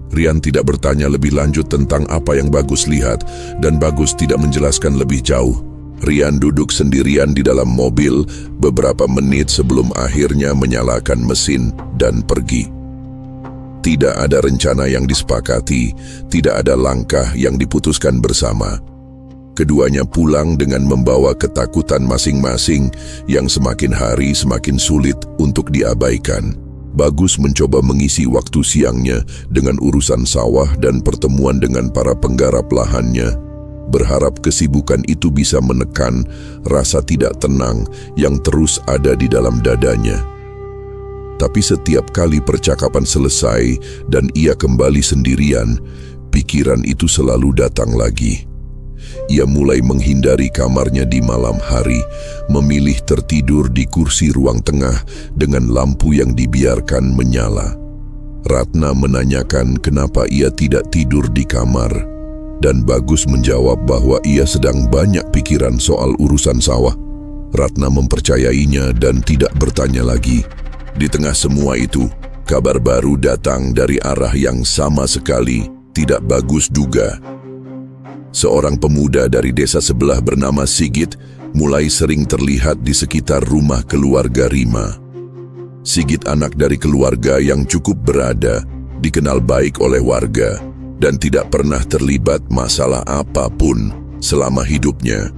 [SPEAKER 1] Rian tidak bertanya lebih lanjut tentang apa yang Bagus lihat, dan Bagus tidak menjelaskan lebih jauh. Rian duduk sendirian di dalam mobil beberapa menit sebelum akhirnya menyalakan mesin dan pergi. Tidak ada rencana yang disepakati, tidak ada langkah yang diputuskan bersama. Keduanya pulang dengan membawa ketakutan masing-masing yang semakin hari semakin sulit untuk diabaikan. Bagus mencoba mengisi waktu siangnya dengan urusan sawah dan pertemuan dengan para penggarap lahannya, berharap kesibukan itu bisa menekan rasa tidak tenang yang terus ada di dalam dadanya. Tapi setiap kali percakapan selesai dan ia kembali sendirian, pikiran itu selalu datang lagi. Ia mulai menghindari kamarnya di malam hari, memilih tertidur di kursi ruang tengah dengan lampu yang dibiarkan menyala. Ratna menanyakan kenapa ia tidak tidur di kamar, dan Bagus menjawab bahwa ia sedang banyak pikiran soal urusan sawah. Ratna mempercayainya dan tidak bertanya lagi. Di tengah semua itu, kabar baru datang dari arah yang sama sekali tidak Bagus duga. Seorang pemuda dari desa sebelah bernama Sigit mulai sering terlihat di sekitar rumah keluarga Rima. Sigit anak dari keluarga yang cukup berada, dikenal baik oleh warga, dan tidak pernah terlibat masalah apapun selama hidupnya.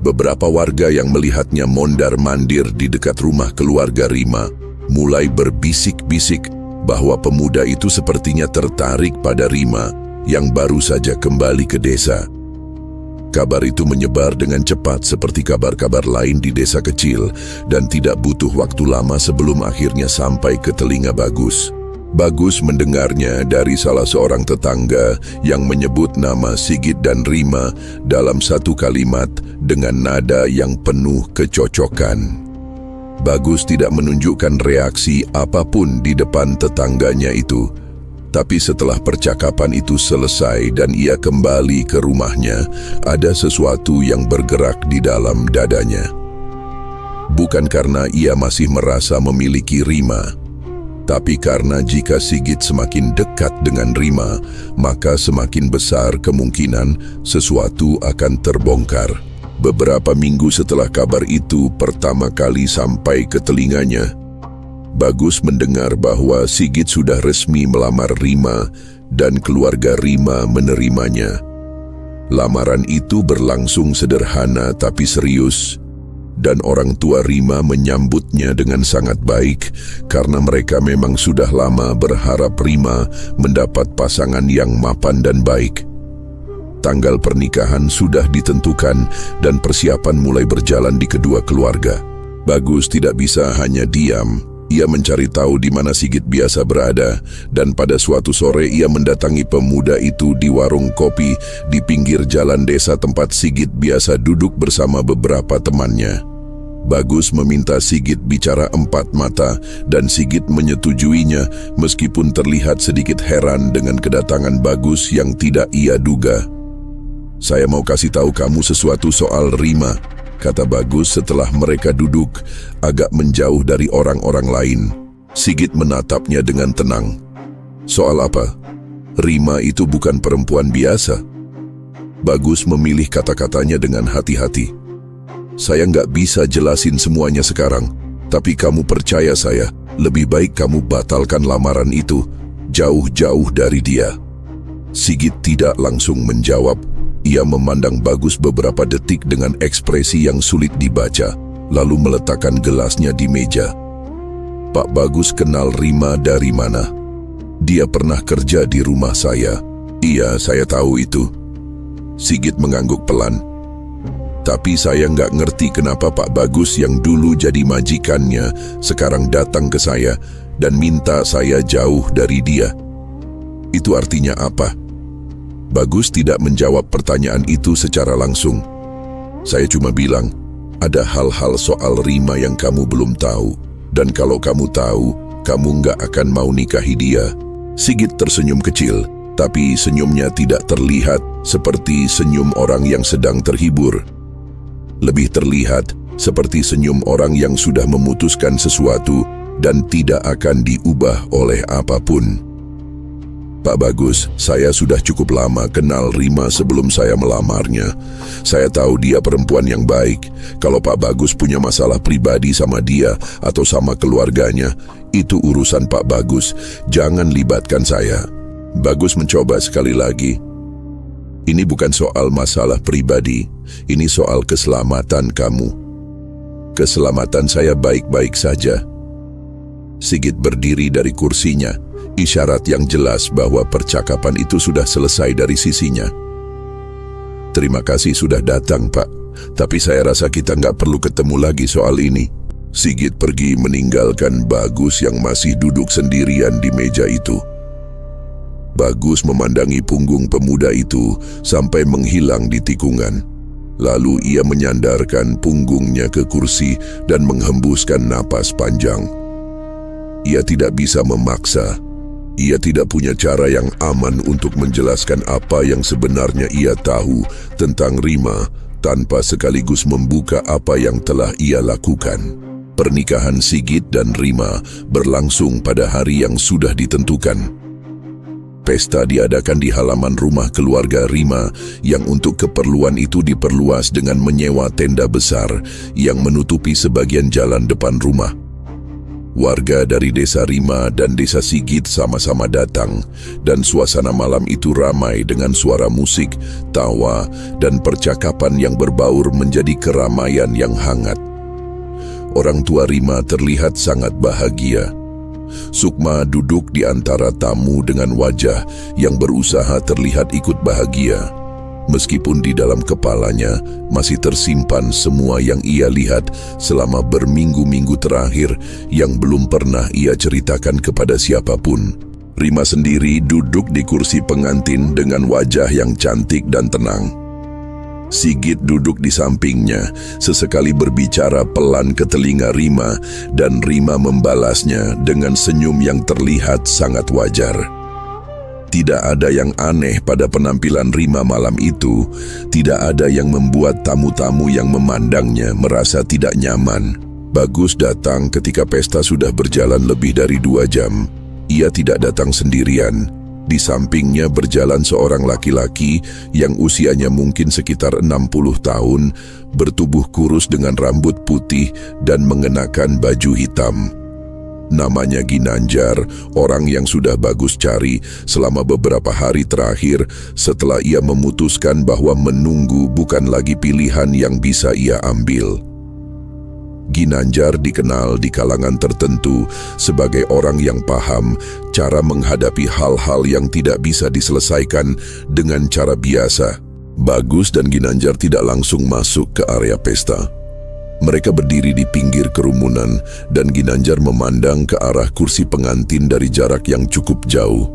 [SPEAKER 1] Beberapa warga yang melihatnya mondar-mandir di dekat rumah keluarga Rima mulai berbisik-bisik bahwa pemuda itu sepertinya tertarik pada Rima yang baru saja kembali ke desa. Kabar itu menyebar dengan cepat seperti kabar-kabar lain di desa kecil dan tidak butuh waktu lama sebelum akhirnya sampai ke telinga Bagus. Bagus mendengarnya dari salah seorang tetangga yang menyebut nama Sigit dan Rima dalam satu kalimat dengan nada yang penuh kecocokan. Bagus tidak menunjukkan reaksi apapun di depan tetangganya itu. Tapi setelah percakapan itu selesai dan ia kembali ke rumahnya, ada sesuatu yang bergerak di dalam dadanya. Bukan karena ia masih merasa memiliki Rima, tapi karena jika Sigit semakin dekat dengan Rima, maka semakin besar kemungkinan sesuatu akan terbongkar. Beberapa minggu setelah kabar itu pertama kali sampai ke telinganya, Bagus mendengar bahwa Sigit sudah resmi melamar Rima dan keluarga Rima menerimanya. Lamaran itu berlangsung sederhana tapi serius, dan orang tua Rima menyambutnya dengan sangat baik karena mereka memang sudah lama berharap Rima mendapat pasangan yang mapan dan baik. Tanggal pernikahan sudah ditentukan dan persiapan mulai berjalan di kedua keluarga. Bagus tidak bisa hanya diam. Ia mencari tahu di mana Sigit biasa berada, dan pada suatu sore ia mendatangi pemuda itu di warung kopi di pinggir jalan desa tempat Sigit biasa duduk bersama beberapa temannya. Bagus meminta Sigit bicara empat mata, dan Sigit menyetujuinya meskipun terlihat sedikit heran dengan kedatangan Bagus yang tidak ia duga. "Saya mau kasih tahu kamu sesuatu soal Rima," kata Bagus setelah mereka duduk agak menjauh dari orang-orang lain. Sigit menatapnya dengan tenang. "Soal apa?" "Rima itu bukan perempuan biasa." Bagus memilih kata-katanya dengan hati-hati. "Saya nggak bisa jelasin semuanya sekarang, tapi kamu percaya saya, lebih baik kamu batalkan lamaran itu, jauh-jauh dari dia." Sigit tidak langsung menjawab. Ia memandang Bagus beberapa detik dengan ekspresi yang sulit dibaca, lalu meletakkan gelasnya di meja. Pak Bagus kenal Rima dari mana? Dia pernah kerja di rumah saya. Iya, saya tahu itu. Sigit mengangguk pelan. Tapi saya nggak ngerti kenapa Pak Bagus yang dulu jadi majikannya sekarang datang ke saya dan minta saya jauh dari dia. Itu artinya apa? Bagus tidak menjawab pertanyaan itu secara langsung. Saya cuma bilang, ada hal-hal soal Rima yang kamu belum tahu. Dan kalau kamu tahu, kamu nggak akan mau nikahi dia. Sigit tersenyum kecil, tapi senyumnya tidak terlihat seperti senyum orang yang sedang terhibur. Lebih terlihat seperti senyum orang yang sudah memutuskan sesuatu dan tidak akan diubah oleh apapun. Pak Bagus, saya sudah cukup lama kenal Rima sebelum saya melamarnya. Saya tahu dia perempuan yang baik. Kalau Pak Bagus punya masalah pribadi sama dia atau sama keluarganya, itu urusan Pak Bagus. Jangan libatkan saya. Bagus mencoba sekali lagi. Ini bukan soal masalah pribadi, ini soal keselamatan kamu. Keselamatan saya baik-baik saja. Sigit berdiri dari kursinya, isyarat yang jelas bahwa percakapan itu sudah selesai dari sisinya. Terima kasih sudah datang, Pak. Tapi saya rasa kita nggak perlu ketemu lagi soal ini. Sigit pergi meninggalkan Bagus yang masih duduk sendirian di meja itu. Bagus memandangi punggung pemuda itu sampai menghilang di tikungan. Lalu ia menyandarkan punggungnya ke kursi dan menghembuskan napas panjang. Ia tidak bisa memaksa. Ia tidak punya cara yang aman untuk menjelaskan apa yang sebenarnya ia tahu tentang Rima tanpa sekaligus membuka apa yang telah ia lakukan. Pernikahan Sigit dan Rima berlangsung pada hari yang sudah ditentukan. Pesta diadakan di halaman rumah keluarga Rima yang untuk keperluan itu diperluas dengan menyewa tenda besar yang menutupi sebagian jalan depan rumah. Warga dari desa Rima dan desa Sigit sama-sama datang dan suasana malam itu ramai dengan suara musik, tawa, dan percakapan yang berbaur menjadi keramaian yang hangat. Orang tua Rima terlihat sangat bahagia. Sukma duduk di antara tamu dengan wajah yang berusaha terlihat ikut bahagia. Meskipun di dalam kepalanya masih tersimpan semua yang ia lihat selama berminggu-minggu terakhir yang belum pernah ia ceritakan kepada siapapun. Rima sendiri duduk di kursi pengantin dengan wajah yang cantik dan tenang. Sigit duduk di sampingnya, sesekali berbicara pelan ke telinga Rima, dan Rima membalasnya dengan senyum yang terlihat sangat wajar. Tidak ada yang aneh pada penampilan Rima malam itu, tidak ada yang membuat tamu-tamu yang memandangnya merasa tidak nyaman. Bagus datang ketika pesta sudah berjalan lebih dari 2 jam. Ia tidak datang sendirian. Di sampingnya berjalan seorang laki-laki yang usianya mungkin sekitar 60 tahun, bertubuh kurus dengan rambut putih dan mengenakan baju hitam. Namanya Ginanjar, orang yang sudah Bagus cari selama beberapa hari terakhir setelah ia memutuskan bahwa menunggu bukan lagi pilihan yang bisa ia ambil. Ginanjar dikenal di kalangan tertentu sebagai orang yang paham cara menghadapi hal-hal yang tidak bisa diselesaikan dengan cara biasa. Bagus dan Ginanjar tidak langsung masuk ke area pesta. Mereka berdiri di pinggir kerumunan dan Ginanjar memandang ke arah kursi pengantin dari jarak yang cukup jauh.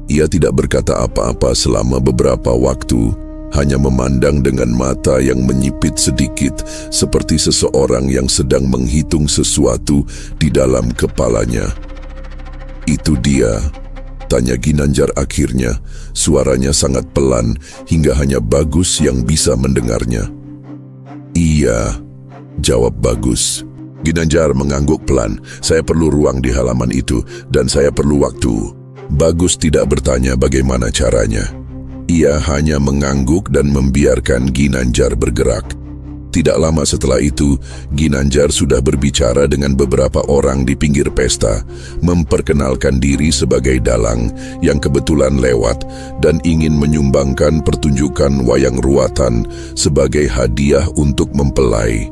[SPEAKER 1] Ia tidak berkata apa-apa selama beberapa waktu, hanya memandang dengan mata yang menyipit sedikit seperti seseorang yang sedang menghitung sesuatu di dalam kepalanya. Itu dia, tanya Ginanjar akhirnya, suaranya sangat pelan hingga hanya Bagus yang bisa mendengarnya. Iya, jawab Bagus. Ginanjar mengangguk pelan, saya perlu ruang di halaman itu dan saya perlu waktu. Bagus tidak bertanya bagaimana caranya. Ia hanya mengangguk dan membiarkan Ginanjar bergerak. Tidak lama setelah itu, Ginanjar sudah berbicara dengan beberapa orang di pinggir pesta, memperkenalkan diri sebagai dalang yang kebetulan lewat dan ingin menyumbangkan pertunjukan wayang ruatan sebagai hadiah untuk mempelai.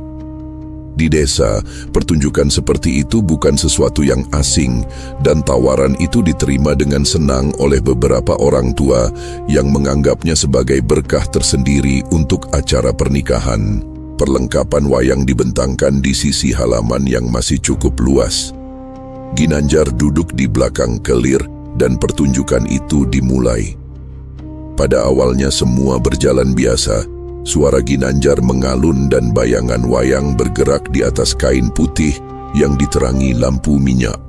[SPEAKER 1] Di desa, pertunjukan seperti itu bukan sesuatu yang asing dan tawaran itu diterima dengan senang oleh beberapa orang tua yang menganggapnya sebagai berkah tersendiri untuk acara pernikahan. Perlengkapan wayang dibentangkan di sisi halaman yang masih cukup luas. Ginanjar duduk di belakang kelir dan pertunjukan itu dimulai. Pada awalnya semua berjalan biasa. Suara Ginanjar mengalun dan bayangan wayang bergerak di atas kain putih yang diterangi lampu minyak.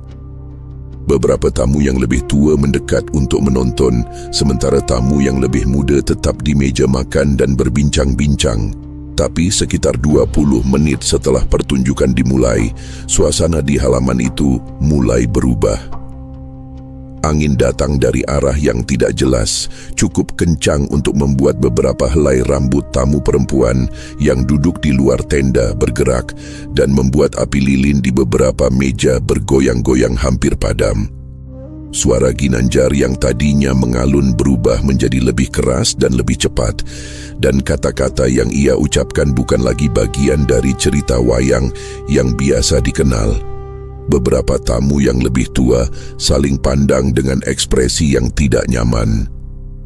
[SPEAKER 1] Beberapa tamu yang lebih tua mendekat untuk menonton, sementara tamu yang lebih muda tetap di meja makan dan berbincang-bincang. Tapi sekitar 20 menit setelah pertunjukan dimulai, suasana di halaman itu mulai berubah. Angin datang dari arah yang tidak jelas, cukup kencang untuk membuat beberapa helai rambut tamu perempuan yang duduk di luar tenda bergerak dan membuat api lilin di beberapa meja bergoyang-goyang hampir padam. Suara Ginanjar yang tadinya mengalun berubah menjadi lebih keras dan lebih cepat, dan kata-kata yang ia ucapkan bukan lagi bagian dari cerita wayang yang biasa dikenal. Beberapa tamu yang lebih tua saling pandang dengan ekspresi yang tidak nyaman.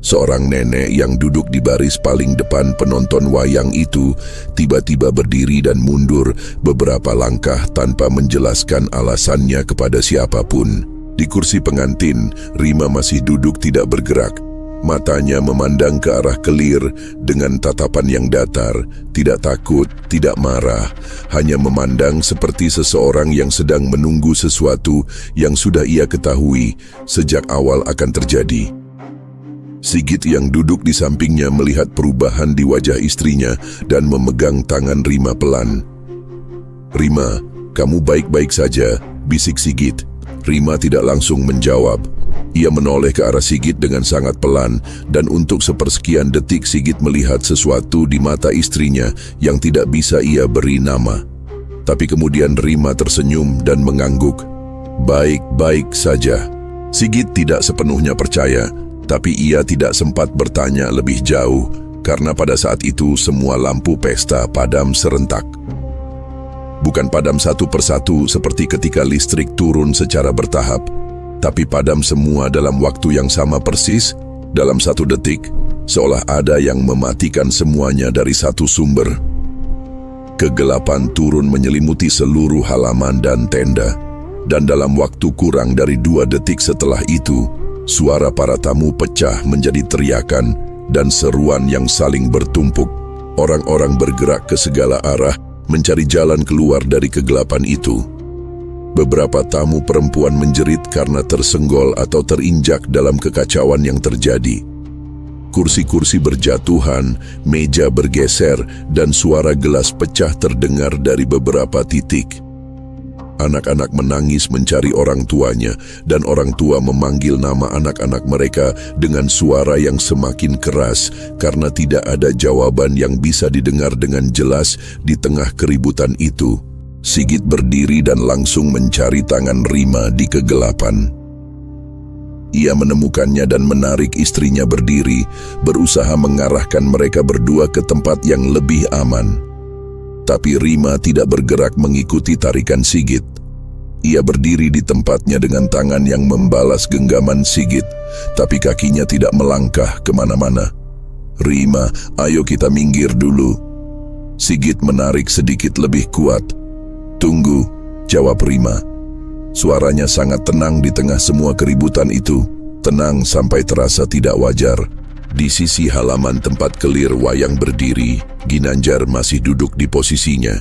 [SPEAKER 1] Seorang nenek yang duduk di baris paling depan penonton wayang itu tiba-tiba berdiri dan mundur beberapa langkah tanpa menjelaskan alasannya kepada siapapun. Di kursi pengantin, Rima masih duduk tidak bergerak. Matanya memandang ke arah kelir dengan tatapan yang datar, tidak takut, tidak marah, hanya memandang seperti seseorang yang sedang menunggu sesuatu yang sudah ia ketahui sejak awal akan terjadi. Sigit yang duduk di sampingnya melihat perubahan di wajah istrinya dan memegang tangan Rima pelan. "Rima, kamu baik-baik saja," bisik Sigit. Rima tidak langsung menjawab. Ia menoleh ke arah Sigit dengan sangat pelan dan untuk sepersekian detik Sigit melihat sesuatu di mata istrinya yang tidak bisa ia beri nama. Tapi kemudian Rima tersenyum dan mengangguk. "Baik-baik saja." Sigit tidak sepenuhnya percaya, tapi ia tidak sempat bertanya lebih jauh karena pada saat itu semua lampu pesta padam serentak. Bukan padam satu persatu seperti ketika listrik turun secara bertahap, tapi padam semua dalam waktu yang sama persis, dalam satu detik, seolah ada yang mematikan semuanya dari satu sumber. Kegelapan turun menyelimuti seluruh halaman dan tenda, dan dalam waktu kurang dari 2 detik setelah itu, suara para tamu pecah menjadi teriakan dan seruan yang saling bertumpuk. Orang-orang bergerak ke segala arah, mencari jalan keluar dari kegelapan itu. Beberapa tamu perempuan menjerit karena tersenggol atau terinjak dalam kekacauan yang terjadi. Kursi-kursi berjatuhan, meja bergeser, dan suara gelas pecah terdengar dari beberapa titik. Anak-anak menangis mencari orang tuanya, dan orang tua memanggil nama anak-anak mereka dengan suara yang semakin keras karena tidak ada jawaban yang bisa didengar dengan jelas di tengah keributan itu. Sigit berdiri dan langsung mencari tangan Rima di kegelapan. Ia menemukannya dan menarik istrinya berdiri, berusaha mengarahkan mereka berdua ke tempat yang lebih aman. Tapi Rima tidak bergerak mengikuti tarikan Sigit. Ia berdiri di tempatnya dengan tangan yang membalas genggaman Sigit, tapi kakinya tidak melangkah kemana-mana. "Rima, ayo kita minggir dulu." Sigit menarik sedikit lebih kuat. "Tunggu," jawab Rima. Suaranya sangat tenang di tengah semua keributan itu, tenang sampai terasa tidak wajar. Di sisi halaman tempat kelir wayang berdiri, Ginanjar masih duduk di posisinya.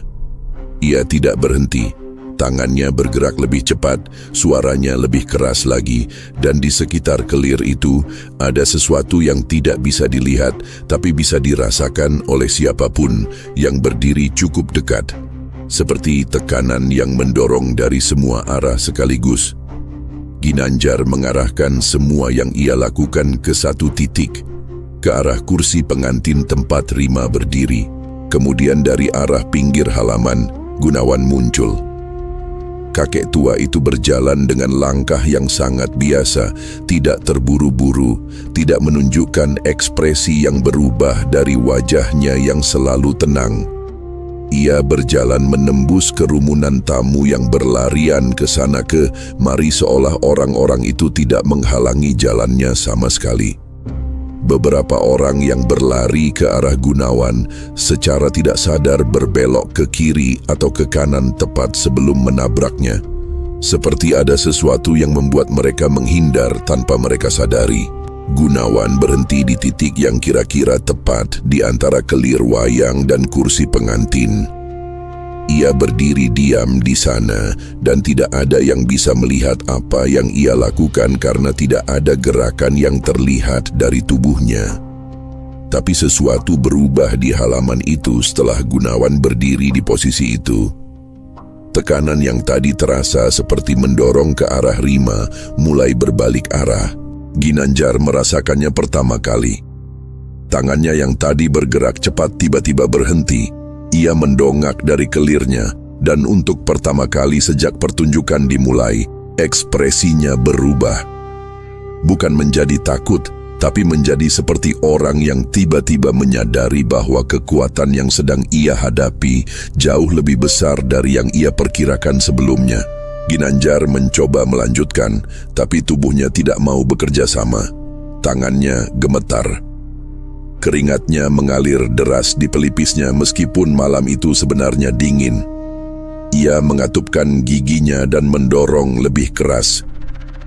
[SPEAKER 1] Ia tidak berhenti, tangannya bergerak lebih cepat, suaranya lebih keras lagi, dan di sekitar kelir itu ada sesuatu yang tidak bisa dilihat, tapi bisa dirasakan oleh siapapun yang berdiri cukup dekat. Seperti tekanan yang mendorong dari semua arah sekaligus. Ginanjar mengarahkan semua yang ia lakukan ke satu titik, ke arah kursi pengantin tempat Rima berdiri. Kemudian dari arah pinggir halaman, Gunawan muncul. Kakek tua itu berjalan dengan langkah yang sangat biasa, tidak terburu-buru, tidak menunjukkan ekspresi yang berubah dari wajahnya yang selalu tenang. Ia berjalan menembus kerumunan tamu yang berlarian ke sana kemari seolah orang-orang itu tidak menghalangi jalannya sama sekali. Beberapa orang yang berlari ke arah Gunawan secara tidak sadar berbelok ke kiri atau ke kanan tepat sebelum menabraknya. Seperti ada sesuatu yang membuat mereka menghindar tanpa mereka sadari. Gunawan berhenti di titik yang kira-kira tepat di antara kelir wayang dan kursi pengantin. Ia berdiri diam di sana dan tidak ada yang bisa melihat apa yang ia lakukan karena tidak ada gerakan yang terlihat dari tubuhnya. Tapi sesuatu berubah di halaman itu setelah Gunawan berdiri di posisi itu. Tekanan yang tadi terasa seperti mendorong ke arah Rima mulai berbalik arah. Ginanjar merasakannya pertama kali. Tangannya yang tadi bergerak cepat tiba-tiba berhenti. Ia mendongak dari kelirnya, dan untuk pertama kali sejak pertunjukan dimulai, ekspresinya berubah. Bukan menjadi takut, tapi menjadi seperti orang yang tiba-tiba menyadari bahwa kekuatan yang sedang ia hadapi jauh lebih besar dari yang ia perkirakan sebelumnya. Ginanjar mencoba melanjutkan, tapi tubuhnya tidak mau bekerja sama. Tangannya gemetar. Keringatnya mengalir deras di pelipisnya meskipun malam itu sebenarnya dingin. Ia mengatupkan giginya dan mendorong lebih keras.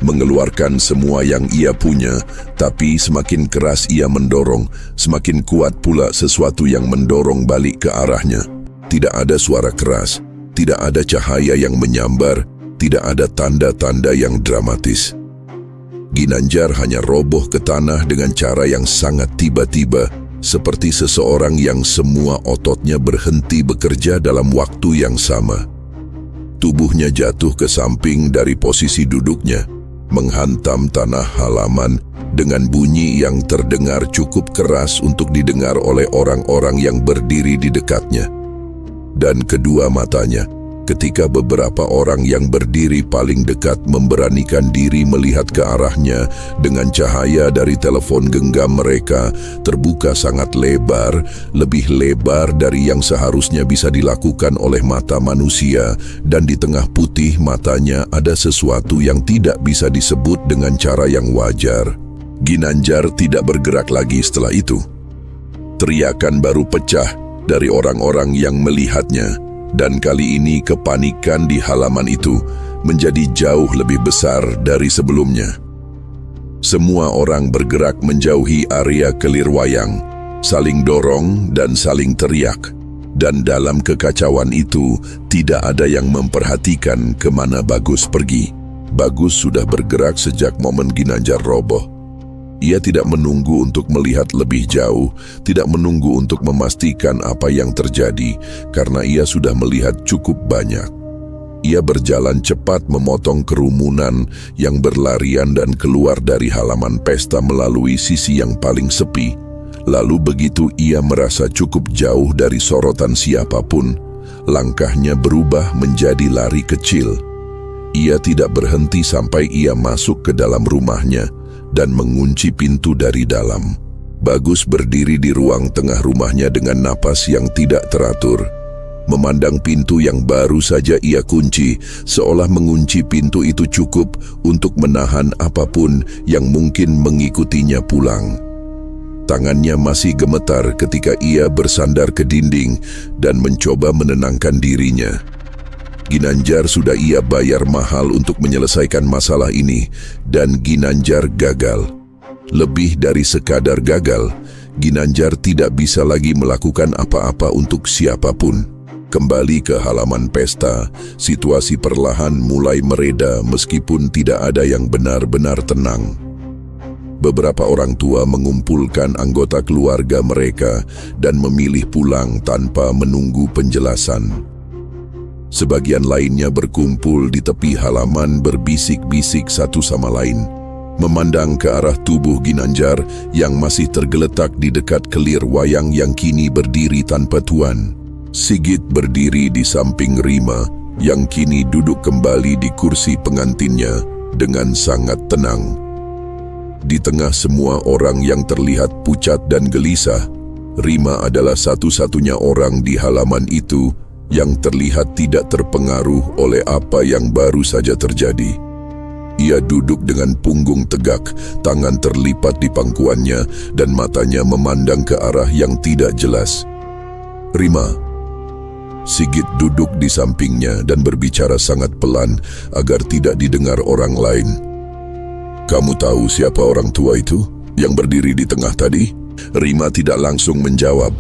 [SPEAKER 1] Mengeluarkan semua yang ia punya, tapi semakin keras ia mendorong, semakin kuat pula sesuatu yang mendorong balik ke arahnya. Tidak ada suara keras, tidak ada cahaya yang menyambar, tidak ada tanda-tanda yang dramatis. Ginanjar hanya roboh ke tanah dengan cara yang sangat tiba-tiba, seperti seseorang yang semua ototnya berhenti bekerja dalam waktu yang sama. Tubuhnya jatuh ke samping dari posisi duduknya, menghantam tanah halaman dengan bunyi yang terdengar cukup keras untuk didengar oleh orang-orang yang berdiri di dekatnya. Dan kedua matanya, ketika beberapa orang yang berdiri paling dekat memberanikan diri melihat ke arahnya dengan cahaya dari telepon genggam mereka, terbuka sangat lebar, lebih lebar dari yang seharusnya bisa dilakukan oleh mata manusia, dan di tengah putih matanya ada sesuatu yang tidak bisa disebut dengan cara yang wajar. Ginanjar tidak bergerak lagi setelah itu. Teriakan baru pecah dari orang-orang yang melihatnya. Dan kali ini kepanikan di halaman itu menjadi jauh lebih besar dari sebelumnya. Semua orang bergerak menjauhi area kelir wayang, saling dorong dan saling teriak. Dan dalam kekacauan itu tidak ada yang memperhatikan kemana Bagus pergi. Bagus sudah bergerak sejak momen Ginanjar roboh. Ia tidak menunggu untuk melihat lebih jauh, tidak menunggu untuk memastikan apa yang terjadi, karena ia sudah melihat cukup banyak. Ia berjalan cepat memotong kerumunan yang berlarian dan keluar dari halaman pesta melalui sisi yang paling sepi. Lalu begitu ia merasa cukup jauh dari sorotan siapapun, langkahnya berubah menjadi lari kecil. Ia tidak berhenti sampai ia masuk ke dalam rumahnya dan mengunci pintu dari dalam. Bagus berdiri di ruang tengah rumahnya dengan napas yang tidak teratur. Memandang pintu yang baru saja ia kunci, seolah mengunci pintu itu cukup untuk menahan apapun yang mungkin mengikutinya pulang. Tangannya masih gemetar ketika ia bersandar ke dinding dan mencoba menenangkan dirinya. Ginanjar sudah ia bayar mahal untuk menyelesaikan masalah ini, dan Ginanjar gagal. Lebih dari sekadar gagal, Ginanjar tidak bisa lagi melakukan apa-apa untuk siapapun. Kembali ke halaman pesta, situasi perlahan mulai mereda meskipun tidak ada yang benar-benar tenang. Beberapa orang tua mengumpulkan anggota keluarga mereka dan memilih pulang tanpa menunggu penjelasan. Sebagian lainnya berkumpul di tepi halaman berbisik-bisik satu sama lain. memandang ke arah tubuh Ginanjar yang masih tergeletak di dekat kelir wayang yang kini berdiri tanpa tuan. Sigit berdiri di samping Rima yang kini duduk kembali di kursi pengantinnya dengan sangat tenang. Di tengah semua orang yang terlihat pucat dan gelisah, Rima adalah satu-satunya orang di halaman itu yang terlihat tidak terpengaruh oleh apa yang baru saja terjadi. Ia duduk dengan punggung tegak, tangan terlipat di pangkuannya dan matanya memandang ke arah yang tidak jelas. "Rima." Sigit duduk di sampingnya dan berbicara sangat pelan agar tidak didengar orang lain. "Kamu tahu siapa orang tua itu yang berdiri di tengah tadi?" Rima tidak langsung menjawab.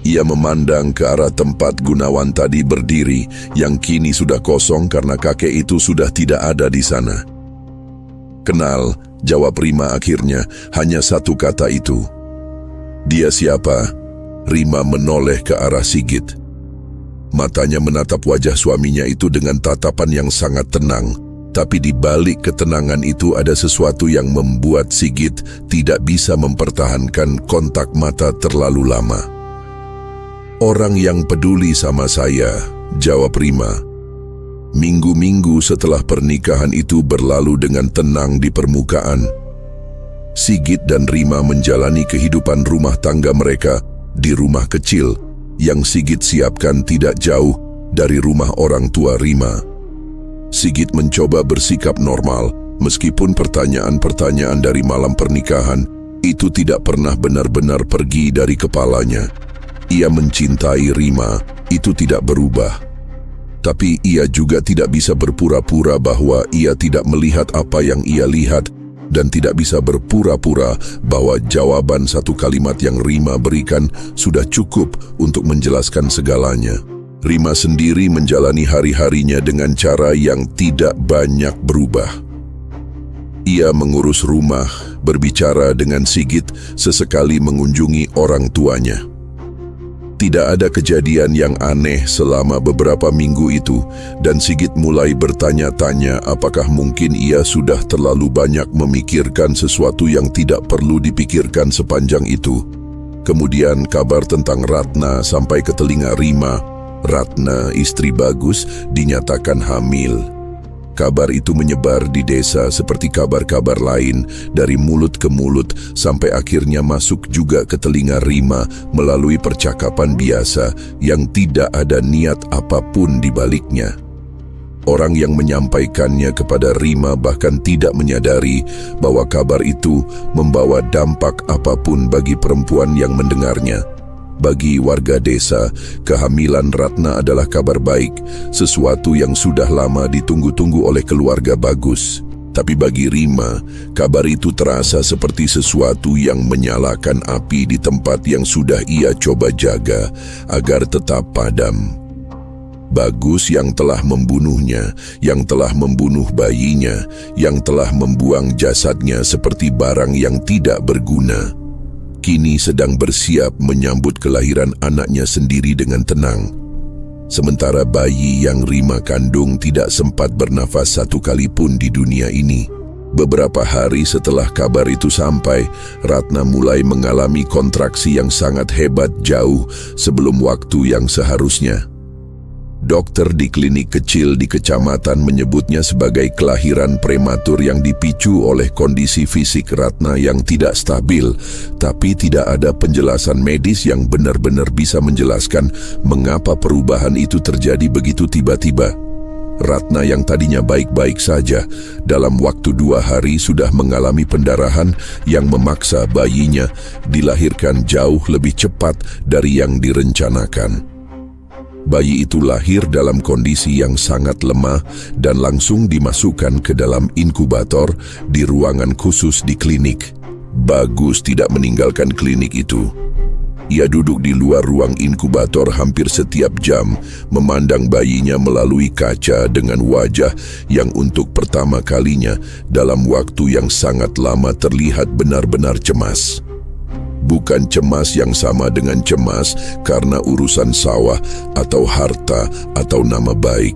[SPEAKER 1] Ia memandang ke arah tempat Gunawan tadi berdiri yang kini sudah kosong karena kakek itu sudah tidak ada di sana. "Kenal," jawab Rima akhirnya, hanya satu kata itu. "Dia siapa?" Rima menoleh ke arah Sigit. Matanya menatap wajah suaminya itu dengan tatapan yang sangat tenang, tapi di balik ketenangan itu ada sesuatu yang membuat Sigit tidak bisa mempertahankan kontak mata terlalu lama. "Orang yang peduli sama saya," jawab Rima. Minggu-minggu setelah pernikahan itu berlalu dengan tenang di permukaan. Sigit dan Rima menjalani kehidupan rumah tangga mereka di rumah kecil yang Sigit siapkan tidak jauh dari rumah orang tua Rima. Sigit mencoba bersikap normal meskipun pertanyaan-pertanyaan dari malam pernikahan itu tidak pernah benar-benar pergi dari kepalanya. Ia mencintai Rima, itu tidak berubah. Tapi ia juga tidak bisa berpura-pura bahwa ia tidak melihat apa yang ia lihat dan tidak bisa berpura-pura bahwa jawaban satu kalimat yang Rima berikan sudah cukup untuk menjelaskan segalanya. Rima sendiri menjalani hari-harinya dengan cara yang tidak banyak berubah. Ia mengurus rumah, berbicara dengan Sigit, sesekali mengunjungi orang tuanya. Tidak ada kejadian yang aneh selama beberapa minggu itu, dan Sigit mulai bertanya-tanya apakah mungkin ia sudah terlalu banyak memikirkan sesuatu yang tidak perlu dipikirkan sepanjang itu. Kemudian kabar tentang Ratna sampai ke telinga Rima. Ratna, istri Bagus, dinyatakan hamil. Kabar itu menyebar di desa seperti kabar-kabar lain, dari mulut ke mulut sampai akhirnya masuk juga ke telinga Rima melalui percakapan biasa yang tidak ada niat apapun di baliknya. Orang yang menyampaikannya kepada Rima bahkan tidak menyadari bahwa kabar itu membawa dampak apapun bagi perempuan yang mendengarnya. Bagi warga desa, kehamilan Ratna adalah kabar baik, sesuatu yang sudah lama ditunggu-tunggu oleh keluarga Bagus. Tapi bagi Rima, kabar itu terasa seperti sesuatu yang menyalakan api di tempat yang sudah ia coba jaga agar tetap padam. Bagus yang telah membunuhnya, yang telah membunuh bayinya, yang telah membuang jasadnya seperti barang yang tidak berguna, kini sedang bersiap menyambut kelahiran anaknya sendiri dengan tenang. Sementara bayi yang Rima kandung tidak sempat bernafas satu kali pun di dunia ini. Beberapa hari setelah kabar itu sampai, Ratna mulai mengalami kontraksi yang sangat hebat jauh sebelum waktu yang seharusnya. Dokter di klinik kecil di kecamatan menyebutnya sebagai kelahiran prematur yang dipicu oleh kondisi fisik Ratna yang tidak stabil, tapi tidak ada penjelasan medis yang benar-benar bisa menjelaskan mengapa perubahan itu terjadi begitu tiba-tiba. Ratna yang tadinya baik-baik saja, dalam waktu 2 hari sudah mengalami pendarahan yang memaksa bayinya dilahirkan jauh lebih cepat dari yang direncanakan. Bayi itu lahir dalam kondisi yang sangat lemah dan langsung dimasukkan ke dalam inkubator di ruangan khusus di klinik. Bagus tidak meninggalkan klinik itu. Ia duduk di luar ruang inkubator hampir setiap jam, memandang bayinya melalui kaca dengan wajah yang untuk pertama kalinya dalam waktu yang sangat lama terlihat benar-benar cemas. Bukan cemas yang sama dengan cemas karena urusan sawah atau harta atau nama baik.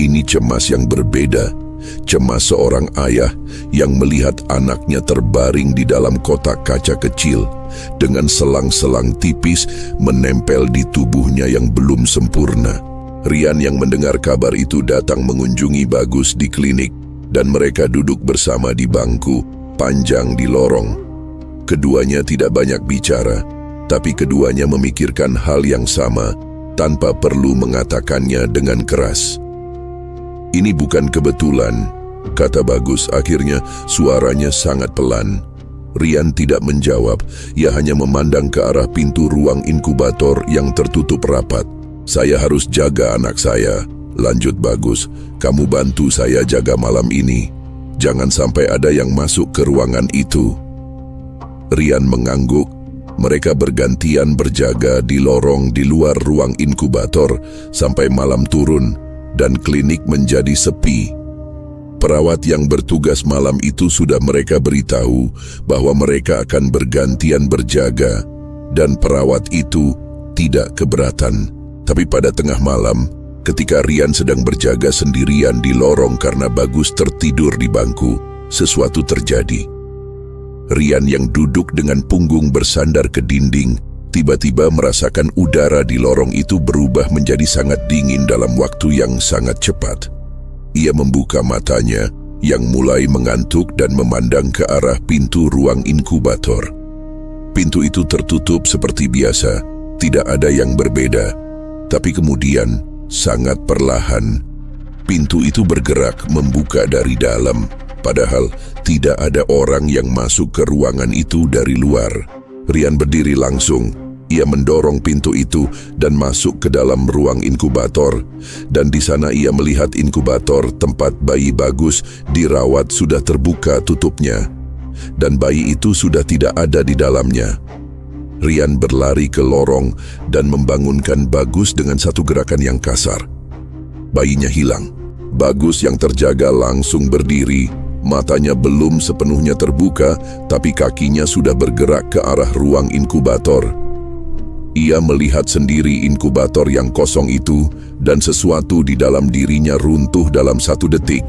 [SPEAKER 1] Ini cemas yang berbeda, Cemas seorang ayah yang melihat anaknya terbaring di dalam kotak kaca kecil dengan selang-selang tipis menempel di tubuhnya yang belum sempurna. Rian yang mendengar kabar itu datang mengunjungi Bagus di klinik dan mereka duduk bersama di bangku panjang di lorong. Keduanya tidak banyak bicara, tapi keduanya memikirkan hal yang sama tanpa perlu mengatakannya dengan keras. "Ini bukan kebetulan," kata Bagus akhirnya, suaranya sangat pelan. Rian tidak menjawab, ia hanya memandang ke arah pintu ruang inkubator yang tertutup rapat. "Saya harus jaga anak saya," lanjut Bagus. "Kamu bantu saya jaga malam ini. Jangan sampai ada yang masuk ke ruangan itu." Rian mengangguk. Mereka bergantian berjaga di lorong di luar ruang inkubator sampai malam turun dan klinik menjadi sepi. Perawat yang bertugas malam itu sudah mereka beritahu bahwa mereka akan bergantian berjaga dan perawat itu tidak keberatan. Tapi pada tengah malam, ketika Rian sedang berjaga sendirian di lorong karena Bagus tertidur di bangku, sesuatu terjadi. Rian yang duduk dengan punggung bersandar ke dinding tiba-tiba merasakan udara di lorong itu berubah menjadi sangat dingin dalam waktu yang sangat cepat. Ia membuka matanya yang mulai mengantuk dan memandang ke arah pintu ruang inkubator. Pintu itu tertutup seperti biasa, tidak ada yang berbeda. Tapi kemudian, sangat perlahan, pintu itu bergerak membuka dari dalam, padahal tidak ada orang yang masuk ke ruangan itu dari luar. Rian berdiri langsung. Ia mendorong pintu itu dan masuk ke dalam ruang inkubator. Dan di sana ia melihat inkubator tempat bayi Bagus dirawat sudah terbuka tutupnya. Dan bayi itu sudah tidak ada di dalamnya. Rian berlari ke lorong dan membangunkan Bagus dengan satu gerakan yang kasar. Bayinya hilang. Bagus yang terjaga langsung berdiri. Matanya belum sepenuhnya terbuka, tapi kakinya sudah bergerak ke arah ruang inkubator. Ia melihat sendiri inkubator yang kosong itu dan sesuatu di dalam dirinya runtuh dalam 1 detik.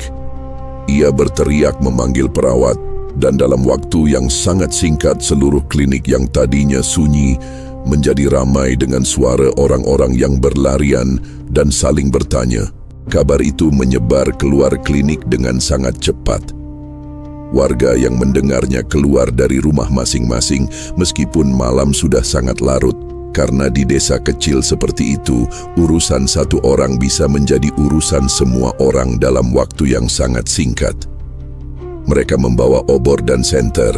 [SPEAKER 1] Ia berteriak memanggil perawat dan dalam waktu yang sangat singkat seluruh klinik yang tadinya sunyi menjadi ramai dengan suara orang-orang yang berlarian dan saling bertanya. Kabar itu menyebar keluar klinik dengan sangat cepat. Warga yang mendengarnya keluar dari rumah masing-masing meskipun malam sudah sangat larut. Karena di desa kecil seperti itu, urusan satu orang bisa menjadi urusan semua orang dalam waktu yang sangat singkat. Mereka membawa obor dan senter,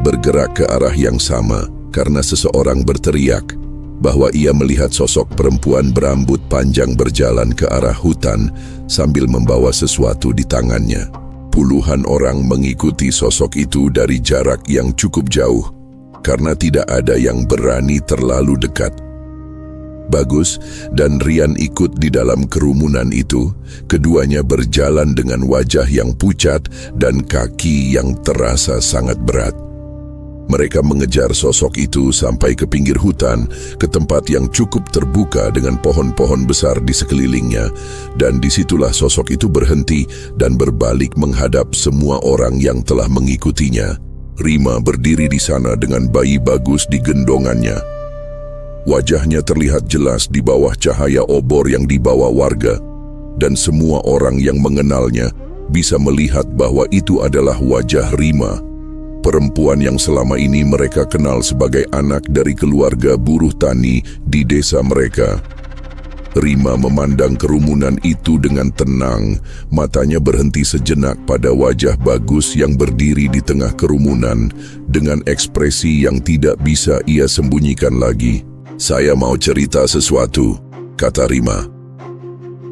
[SPEAKER 1] bergerak ke arah yang sama karena seseorang berteriak bahwa ia melihat sosok perempuan berambut panjang berjalan ke arah hutan sambil membawa sesuatu di tangannya. Puluhan orang mengikuti sosok itu dari jarak yang cukup jauh, karena tidak ada yang berani terlalu dekat. Bagus dan Rian ikut di dalam kerumunan itu. Keduanya berjalan dengan wajah yang pucat dan kaki yang terasa sangat berat. Mereka mengejar sosok itu sampai ke pinggir hutan, ke tempat yang cukup terbuka dengan pohon-pohon besar di sekelilingnya. Dan disitulah sosok itu berhenti dan berbalik menghadap semua orang yang telah mengikutinya. Rima berdiri di sana dengan bayi Bagus di gendongannya. Wajahnya terlihat jelas di bawah cahaya obor yang dibawa warga, dan semua orang yang mengenalnya bisa melihat bahwa itu adalah wajah Rima, perempuan yang selama ini mereka kenal sebagai anak dari keluarga buruh tani di desa mereka. Rima memandang kerumunan itu dengan tenang, matanya berhenti sejenak pada wajah Bagus yang berdiri di tengah kerumunan dengan ekspresi yang tidak bisa ia sembunyikan lagi. "Saya mau cerita sesuatu," kata Rima.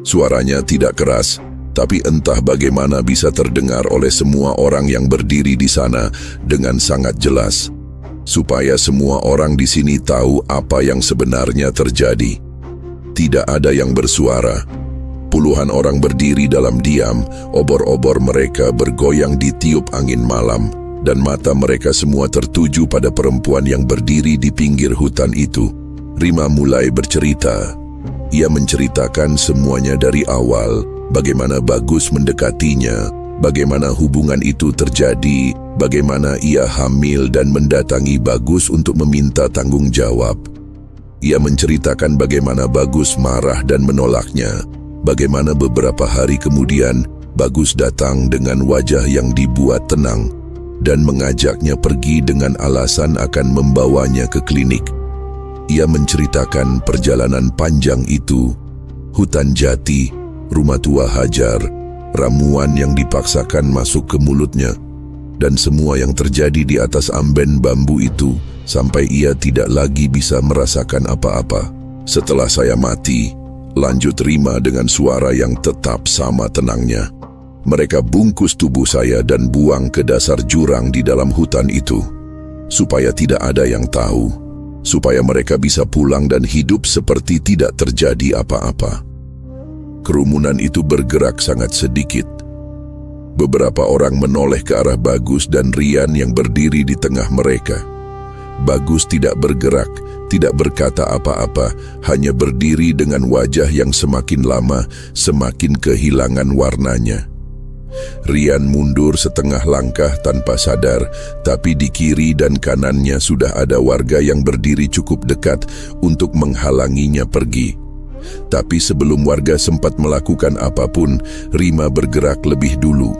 [SPEAKER 1] Suaranya tidak keras, tapi entah bagaimana bisa terdengar oleh semua orang yang berdiri di sana dengan sangat jelas, supaya semua orang di sini tahu apa yang sebenarnya terjadi. Tidak ada yang bersuara. Puluhan orang berdiri dalam diam, obor-obor mereka bergoyang ditiup angin malam, dan mata mereka semua tertuju pada perempuan yang berdiri di pinggir hutan itu. Rima mulai bercerita. Ia menceritakan semuanya dari awal, bagaimana Bagus mendekatinya, Bagaimana hubungan itu terjadi, bagaimana ia hamil dan mendatangi Bagus untuk meminta tanggung jawab. Ia menceritakan bagaimana Bagus marah dan menolaknya, bagaimana beberapa hari kemudian Bagus datang dengan wajah yang dibuat tenang dan mengajaknya pergi dengan alasan akan membawanya ke klinik. Ia menceritakan perjalanan panjang itu, hutan jati, rumah tua Hajar, ramuan yang dipaksakan masuk ke mulutnya, dan semua yang terjadi di atas amben bambu itu sampai ia tidak lagi bisa merasakan apa-apa. Setelah saya mati, lanjut Rima dengan suara yang tetap sama tenangnya. Mereka bungkus tubuh saya dan buang ke dasar jurang di dalam hutan itu, supaya tidak ada yang tahu, supaya mereka bisa pulang dan hidup seperti tidak terjadi apa-apa. Kerumunan itu bergerak sangat sedikit. Beberapa orang menoleh ke arah Bagus dan Rian yang berdiri di tengah mereka. Bagus tidak bergerak, tidak berkata apa-apa, hanya berdiri dengan wajah yang semakin lama semakin kehilangan warnanya. Rian mundur setengah langkah tanpa sadar, tapi di kiri dan kanannya sudah ada warga yang berdiri cukup dekat untuk menghalanginya pergi. Tapi sebelum warga sempat melakukan apapun, Rima bergerak lebih dulu.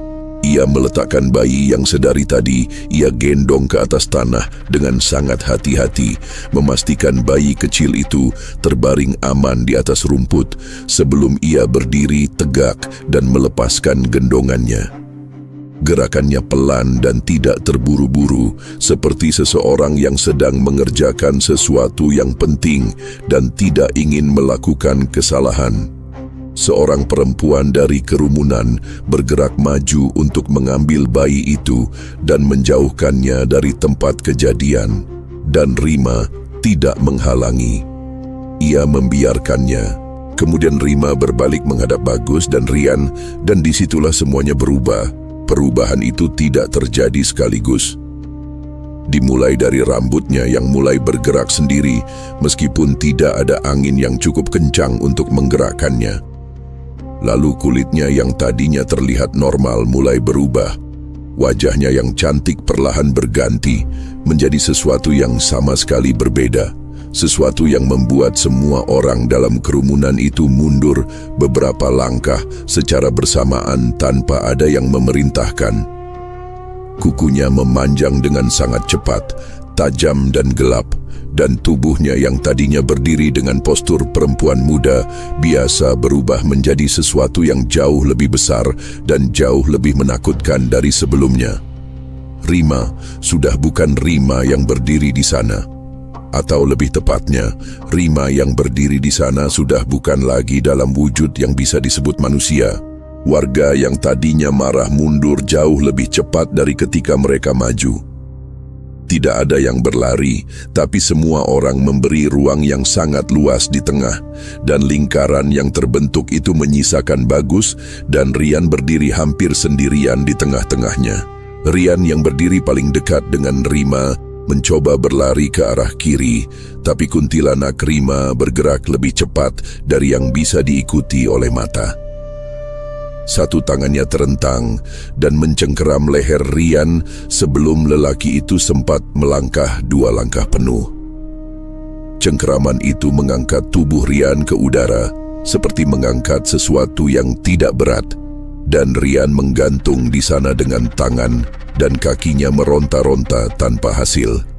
[SPEAKER 1] Ia meletakkan bayi yang sedari tadi ia gendong ke atas tanah dengan sangat hati-hati, memastikan bayi kecil itu terbaring aman di atas rumput sebelum ia berdiri tegak dan melepaskan gendongannya. Gerakannya pelan dan tidak terburu-buru, seperti seseorang yang sedang mengerjakan sesuatu yang penting dan tidak ingin melakukan kesalahan. Seorang perempuan dari kerumunan bergerak maju untuk mengambil bayi itu dan menjauhkannya dari tempat kejadian, dan Rima tidak menghalangi. Ia membiarkannya. Kemudian Rima berbalik menghadap Bagus dan Rian, dan disitulah semuanya berubah. Perubahan itu tidak terjadi sekaligus. Dimulai dari rambutnya yang mulai bergerak sendiri, meskipun tidak ada angin yang cukup kencang untuk menggerakkannya. Lalu kulitnya yang tadinya terlihat normal mulai berubah. Wajahnya yang cantik perlahan berganti menjadi sesuatu yang sama sekali berbeda. Sesuatu yang membuat semua orang dalam kerumunan itu mundur beberapa langkah secara bersamaan tanpa ada yang memerintahkan. Kukunya memanjang dengan sangat cepat, tajam dan gelap, dan tubuhnya yang tadinya berdiri dengan postur perempuan muda biasa berubah menjadi sesuatu yang jauh lebih besar dan jauh lebih menakutkan dari sebelumnya. Rima sudah bukan Rima yang berdiri di sana. Atau lebih tepatnya, Rima yang berdiri di sana sudah bukan lagi dalam wujud yang bisa disebut manusia. Warga yang tadinya marah mundur jauh lebih cepat dari ketika mereka maju. Tidak ada yang berlari, tapi semua orang memberi ruang yang sangat luas di tengah, dan lingkaran yang terbentuk itu menyisakan Bagus dan Rian berdiri hampir sendirian di tengah-tengahnya. Rian yang berdiri paling dekat dengan Rima mencoba berlari ke arah kiri, tapi kuntilanak Rima bergerak lebih cepat dari yang bisa diikuti oleh mata. Satu tangannya terentang dan mencengkeram leher Rian sebelum lelaki itu sempat melangkah 2 langkah penuh. Cengkeraman itu mengangkat tubuh Rian ke udara, seperti mengangkat sesuatu yang tidak berat, dan Rian menggantung di sana dengan tangan dan kakinya meronta-ronta tanpa hasil.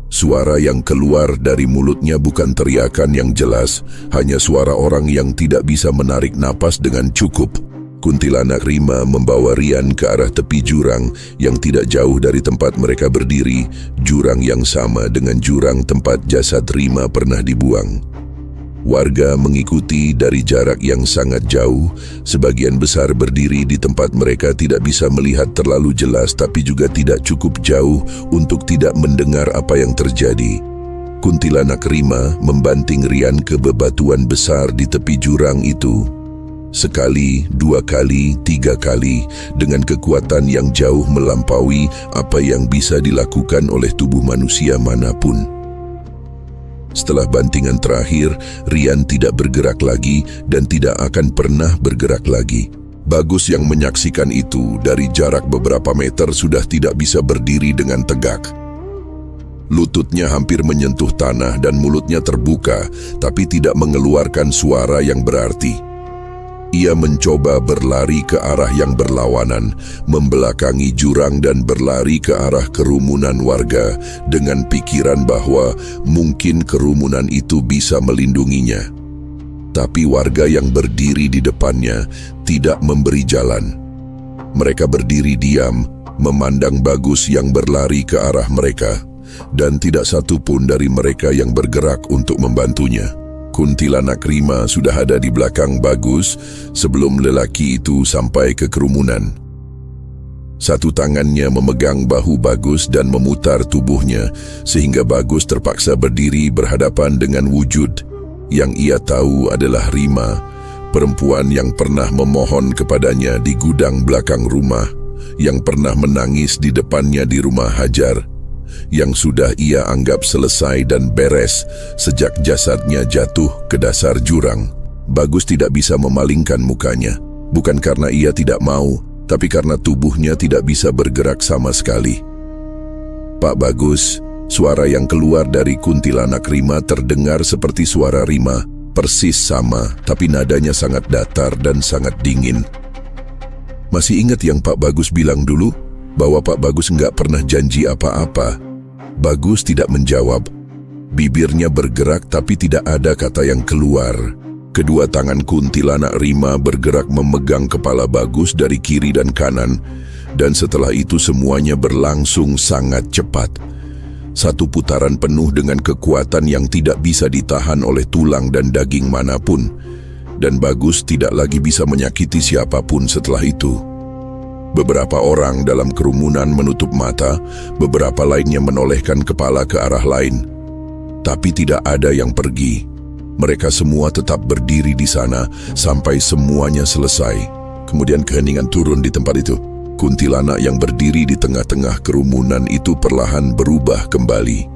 [SPEAKER 1] Suara yang keluar dari mulutnya bukan teriakan yang jelas, hanya suara orang yang tidak bisa menarik napas dengan cukup. Kuntilanak Rima membawa Rian ke arah tepi jurang yang tidak jauh dari tempat mereka berdiri, jurang yang sama dengan jurang tempat jasad Rima pernah dibuang. Warga mengikuti dari jarak yang sangat jauh, sebagian besar berdiri di tempat mereka tidak bisa melihat terlalu jelas tapi juga tidak cukup jauh untuk tidak mendengar apa yang terjadi. Kuntilanak Rima membanting Rian ke bebatuan besar di tepi jurang itu. Sekali, 2 kali, 3 kali, dengan kekuatan yang jauh melampaui apa yang bisa dilakukan oleh tubuh manusia manapun. Setelah bantingan terakhir, Rian tidak bergerak lagi dan tidak akan pernah bergerak lagi. Bagus yang menyaksikan itu dari jarak beberapa meter sudah tidak bisa berdiri dengan tegak. Lututnya hampir menyentuh tanah dan mulutnya terbuka, tapi tidak mengeluarkan suara yang berarti. Ia mencoba berlari ke arah yang berlawanan, membelakangi jurang dan berlari ke arah kerumunan warga dengan pikiran bahwa mungkin kerumunan itu bisa melindunginya. Tapi warga yang berdiri di depannya tidak memberi jalan. Mereka berdiri diam, memandang Bagus yang berlari ke arah mereka, dan tidak satu pun dari mereka yang bergerak untuk membantunya. Kuntilanak Rima sudah ada di belakang Bagus sebelum lelaki itu sampai ke kerumunan. Satu tangannya memegang bahu Bagus dan memutar tubuhnya sehingga Bagus terpaksa berdiri berhadapan dengan wujud yang ia tahu adalah Rima, perempuan yang pernah memohon kepadanya di gudang belakang rumah, yang pernah menangis di depannya di rumah Hajar, yang sudah ia anggap selesai dan beres sejak jasadnya jatuh ke dasar jurang. Bagus tidak bisa memalingkan mukanya, bukan karena ia tidak mau, tapi karena tubuhnya tidak bisa bergerak sama sekali. "Pak Bagus," suara yang keluar dari kuntilanak Rima terdengar seperti suara Rima, persis sama, tapi nadanya sangat datar dan sangat dingin. "Masih ingat yang Pak Bagus bilang dulu? Bahwa Pak Bagus nggak pernah janji apa-apa?" Bagus tidak menjawab. Bibirnya bergerak tapi tidak ada kata yang keluar. Kedua tangan kuntilanak Rima bergerak memegang kepala Bagus dari kiri dan kanan, dan setelah itu semuanya berlangsung sangat cepat. Satu putaran penuh dengan kekuatan yang tidak bisa ditahan oleh tulang dan daging manapun, dan Bagus tidak lagi bisa menyakiti siapapun setelah itu. Beberapa orang dalam kerumunan menutup mata, beberapa lainnya menolehkan kepala ke arah lain. Tapi tidak ada yang pergi. Mereka semua tetap berdiri di sana sampai semuanya selesai. Kemudian keheningan turun di tempat itu. Kuntilanak yang berdiri di tengah-tengah kerumunan itu perlahan berubah kembali.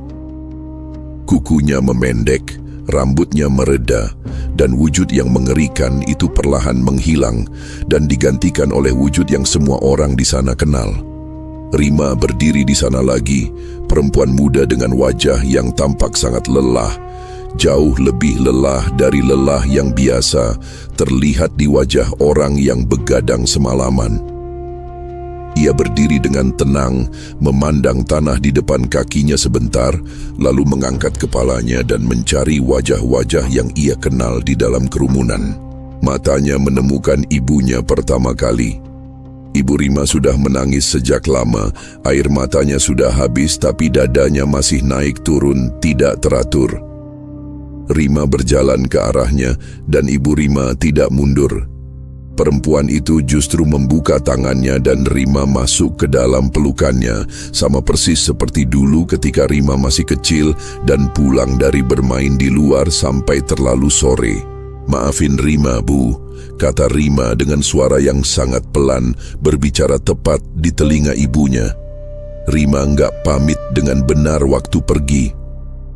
[SPEAKER 1] Kukunya memendek, rambutnya mereda, dan wujud yang mengerikan itu perlahan menghilang dan digantikan oleh wujud yang semua orang di sana kenal. Rima berdiri di sana lagi, perempuan muda dengan wajah yang tampak sangat lelah, jauh lebih lelah dari lelah yang biasa terlihat di wajah orang yang begadang semalaman. Ia berdiri dengan tenang, memandang tanah di depan kakinya sebentar, lalu mengangkat kepalanya dan mencari wajah-wajah yang ia kenal di dalam kerumunan. Matanya menemukan ibunya pertama kali. Ibu Rima sudah menangis sejak lama, air matanya sudah habis tapi dadanya masih naik turun, tidak teratur. Rima berjalan ke arahnya dan Ibu Rima tidak mundur. Perempuan itu justru membuka tangannya dan Rima masuk ke dalam pelukannya, sama persis seperti dulu ketika Rima masih kecil dan pulang dari bermain di luar sampai terlalu sore. "Maafin Rima, Bu," kata Rima dengan suara yang sangat pelan, berbicara tepat di telinga ibunya. Rima nggak pamit dengan benar waktu pergi.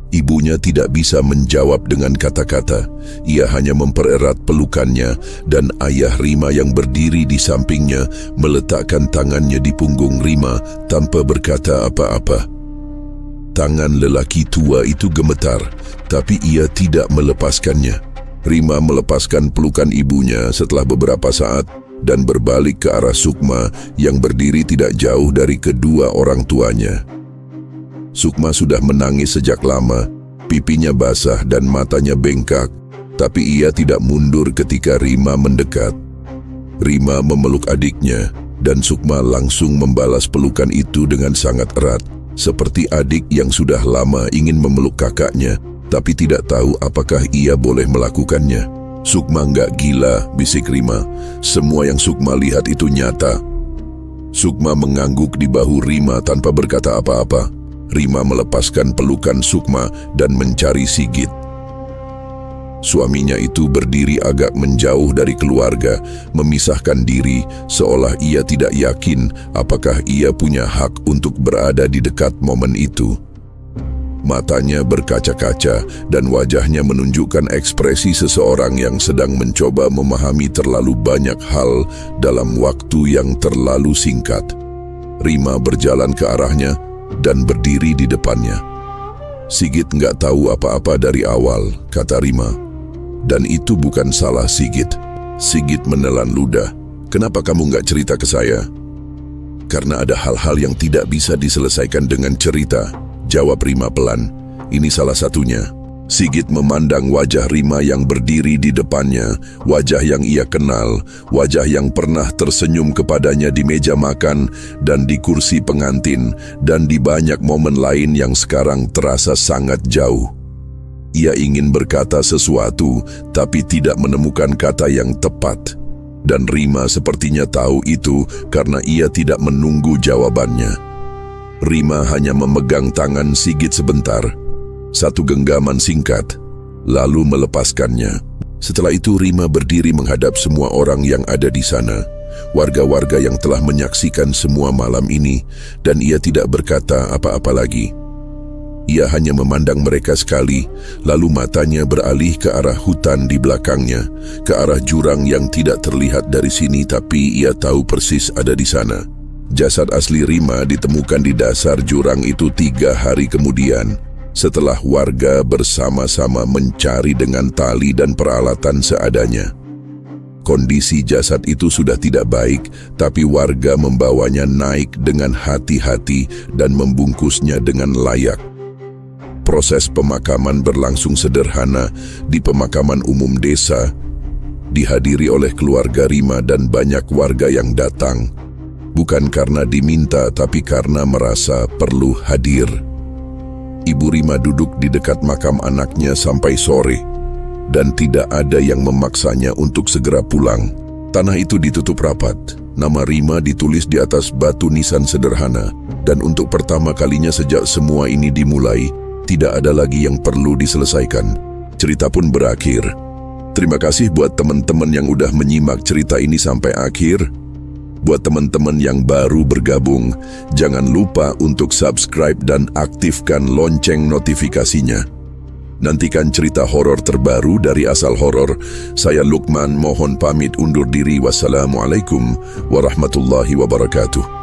[SPEAKER 1] Ibunya tidak bisa menjawab dengan kata-kata. Ia hanya mempererat pelukannya dan ayah Rima yang berdiri di sampingnya meletakkan tangannya di punggung Rima tanpa berkata apa-apa. Tangan lelaki tua itu gemetar, tapi ia tidak melepaskannya. Rima melepaskan pelukan ibunya setelah beberapa saat dan berbalik ke arah Sukma yang berdiri tidak jauh dari kedua orang tuanya. Sukma sudah menangis sejak lama, pipinya basah dan matanya bengkak, tapi ia tidak mundur ketika Rima mendekat. Rima memeluk adiknya, dan Sukma langsung membalas pelukan itu dengan sangat erat, seperti adik yang sudah lama ingin memeluk kakaknya, tapi tidak tahu apakah ia boleh melakukannya. "Sukma nggak gila," bisik Rima. Semua yang Sukma lihat itu nyata. Sukma mengangguk di bahu Rima tanpa berkata apa-apa. Rima melepaskan pelukan Sukma dan mencari Sigit. Suaminya itu berdiri agak menjauh dari keluarga, memisahkan diri seolah ia tidak yakin apakah ia punya hak untuk berada di dekat momen itu. Matanya berkaca-kaca dan wajahnya menunjukkan ekspresi seseorang yang sedang mencoba memahami terlalu banyak hal dalam waktu yang terlalu singkat. Rima berjalan ke arahnya dan berdiri di depannya. "Sigit nggak tahu apa-apa dari awal," kata Rima. "Dan itu bukan salah Sigit." Sigit menelan ludah. "Kenapa kamu nggak cerita ke saya?" "Karena ada hal-hal yang tidak bisa diselesaikan dengan cerita," jawab Rima pelan. "Ini salah satunya." Sigit memandang wajah Rima yang berdiri di depannya, wajah yang ia kenal, wajah yang pernah tersenyum kepadanya di meja makan dan di kursi pengantin, dan di banyak momen lain yang sekarang terasa sangat jauh. Ia ingin berkata sesuatu, tapi tidak menemukan kata yang tepat. Dan Rima sepertinya tahu itu karena ia tidak menunggu jawabannya. Rima hanya memegang tangan Sigit sebentar. Satu genggaman singkat, lalu melepaskannya. Setelah itu Rima berdiri menghadap semua orang yang ada di sana, warga-warga yang telah menyaksikan semua malam ini, dan ia tidak berkata apa-apa lagi. Ia hanya memandang mereka sekali, lalu matanya beralih ke arah hutan di belakangnya, ke arah jurang yang tidak terlihat dari sini tapi ia tahu persis ada di sana. Jasad asli Rima ditemukan di dasar jurang itu 3 hari kemudian, setelah warga bersama-sama mencari dengan tali dan peralatan seadanya. Kondisi jasad itu sudah tidak baik, tapi warga membawanya naik dengan hati-hati dan membungkusnya dengan layak. Proses pemakaman berlangsung sederhana di pemakaman umum desa, dihadiri oleh keluarga Rima dan banyak warga yang datang, bukan karena diminta tapi karena merasa perlu hadir. Ibu Rima duduk di dekat makam anaknya sampai sore, dan tidak ada yang memaksanya untuk segera pulang. Tanah itu ditutup rapat, nama Rima ditulis di atas batu nisan sederhana, dan untuk pertama kalinya sejak semua ini dimulai, tidak ada lagi yang perlu diselesaikan. Cerita pun berakhir. Terima kasih buat teman-teman yang udah menyimak cerita ini sampai akhir. Buat teman-teman yang baru bergabung, jangan lupa untuk subscribe dan aktifkan lonceng notifikasinya. Nantikan cerita horor terbaru dari Asal Horor. Saya Lukman mohon pamit undur diri. Wassalamualaikum warahmatullahi wabarakatuh.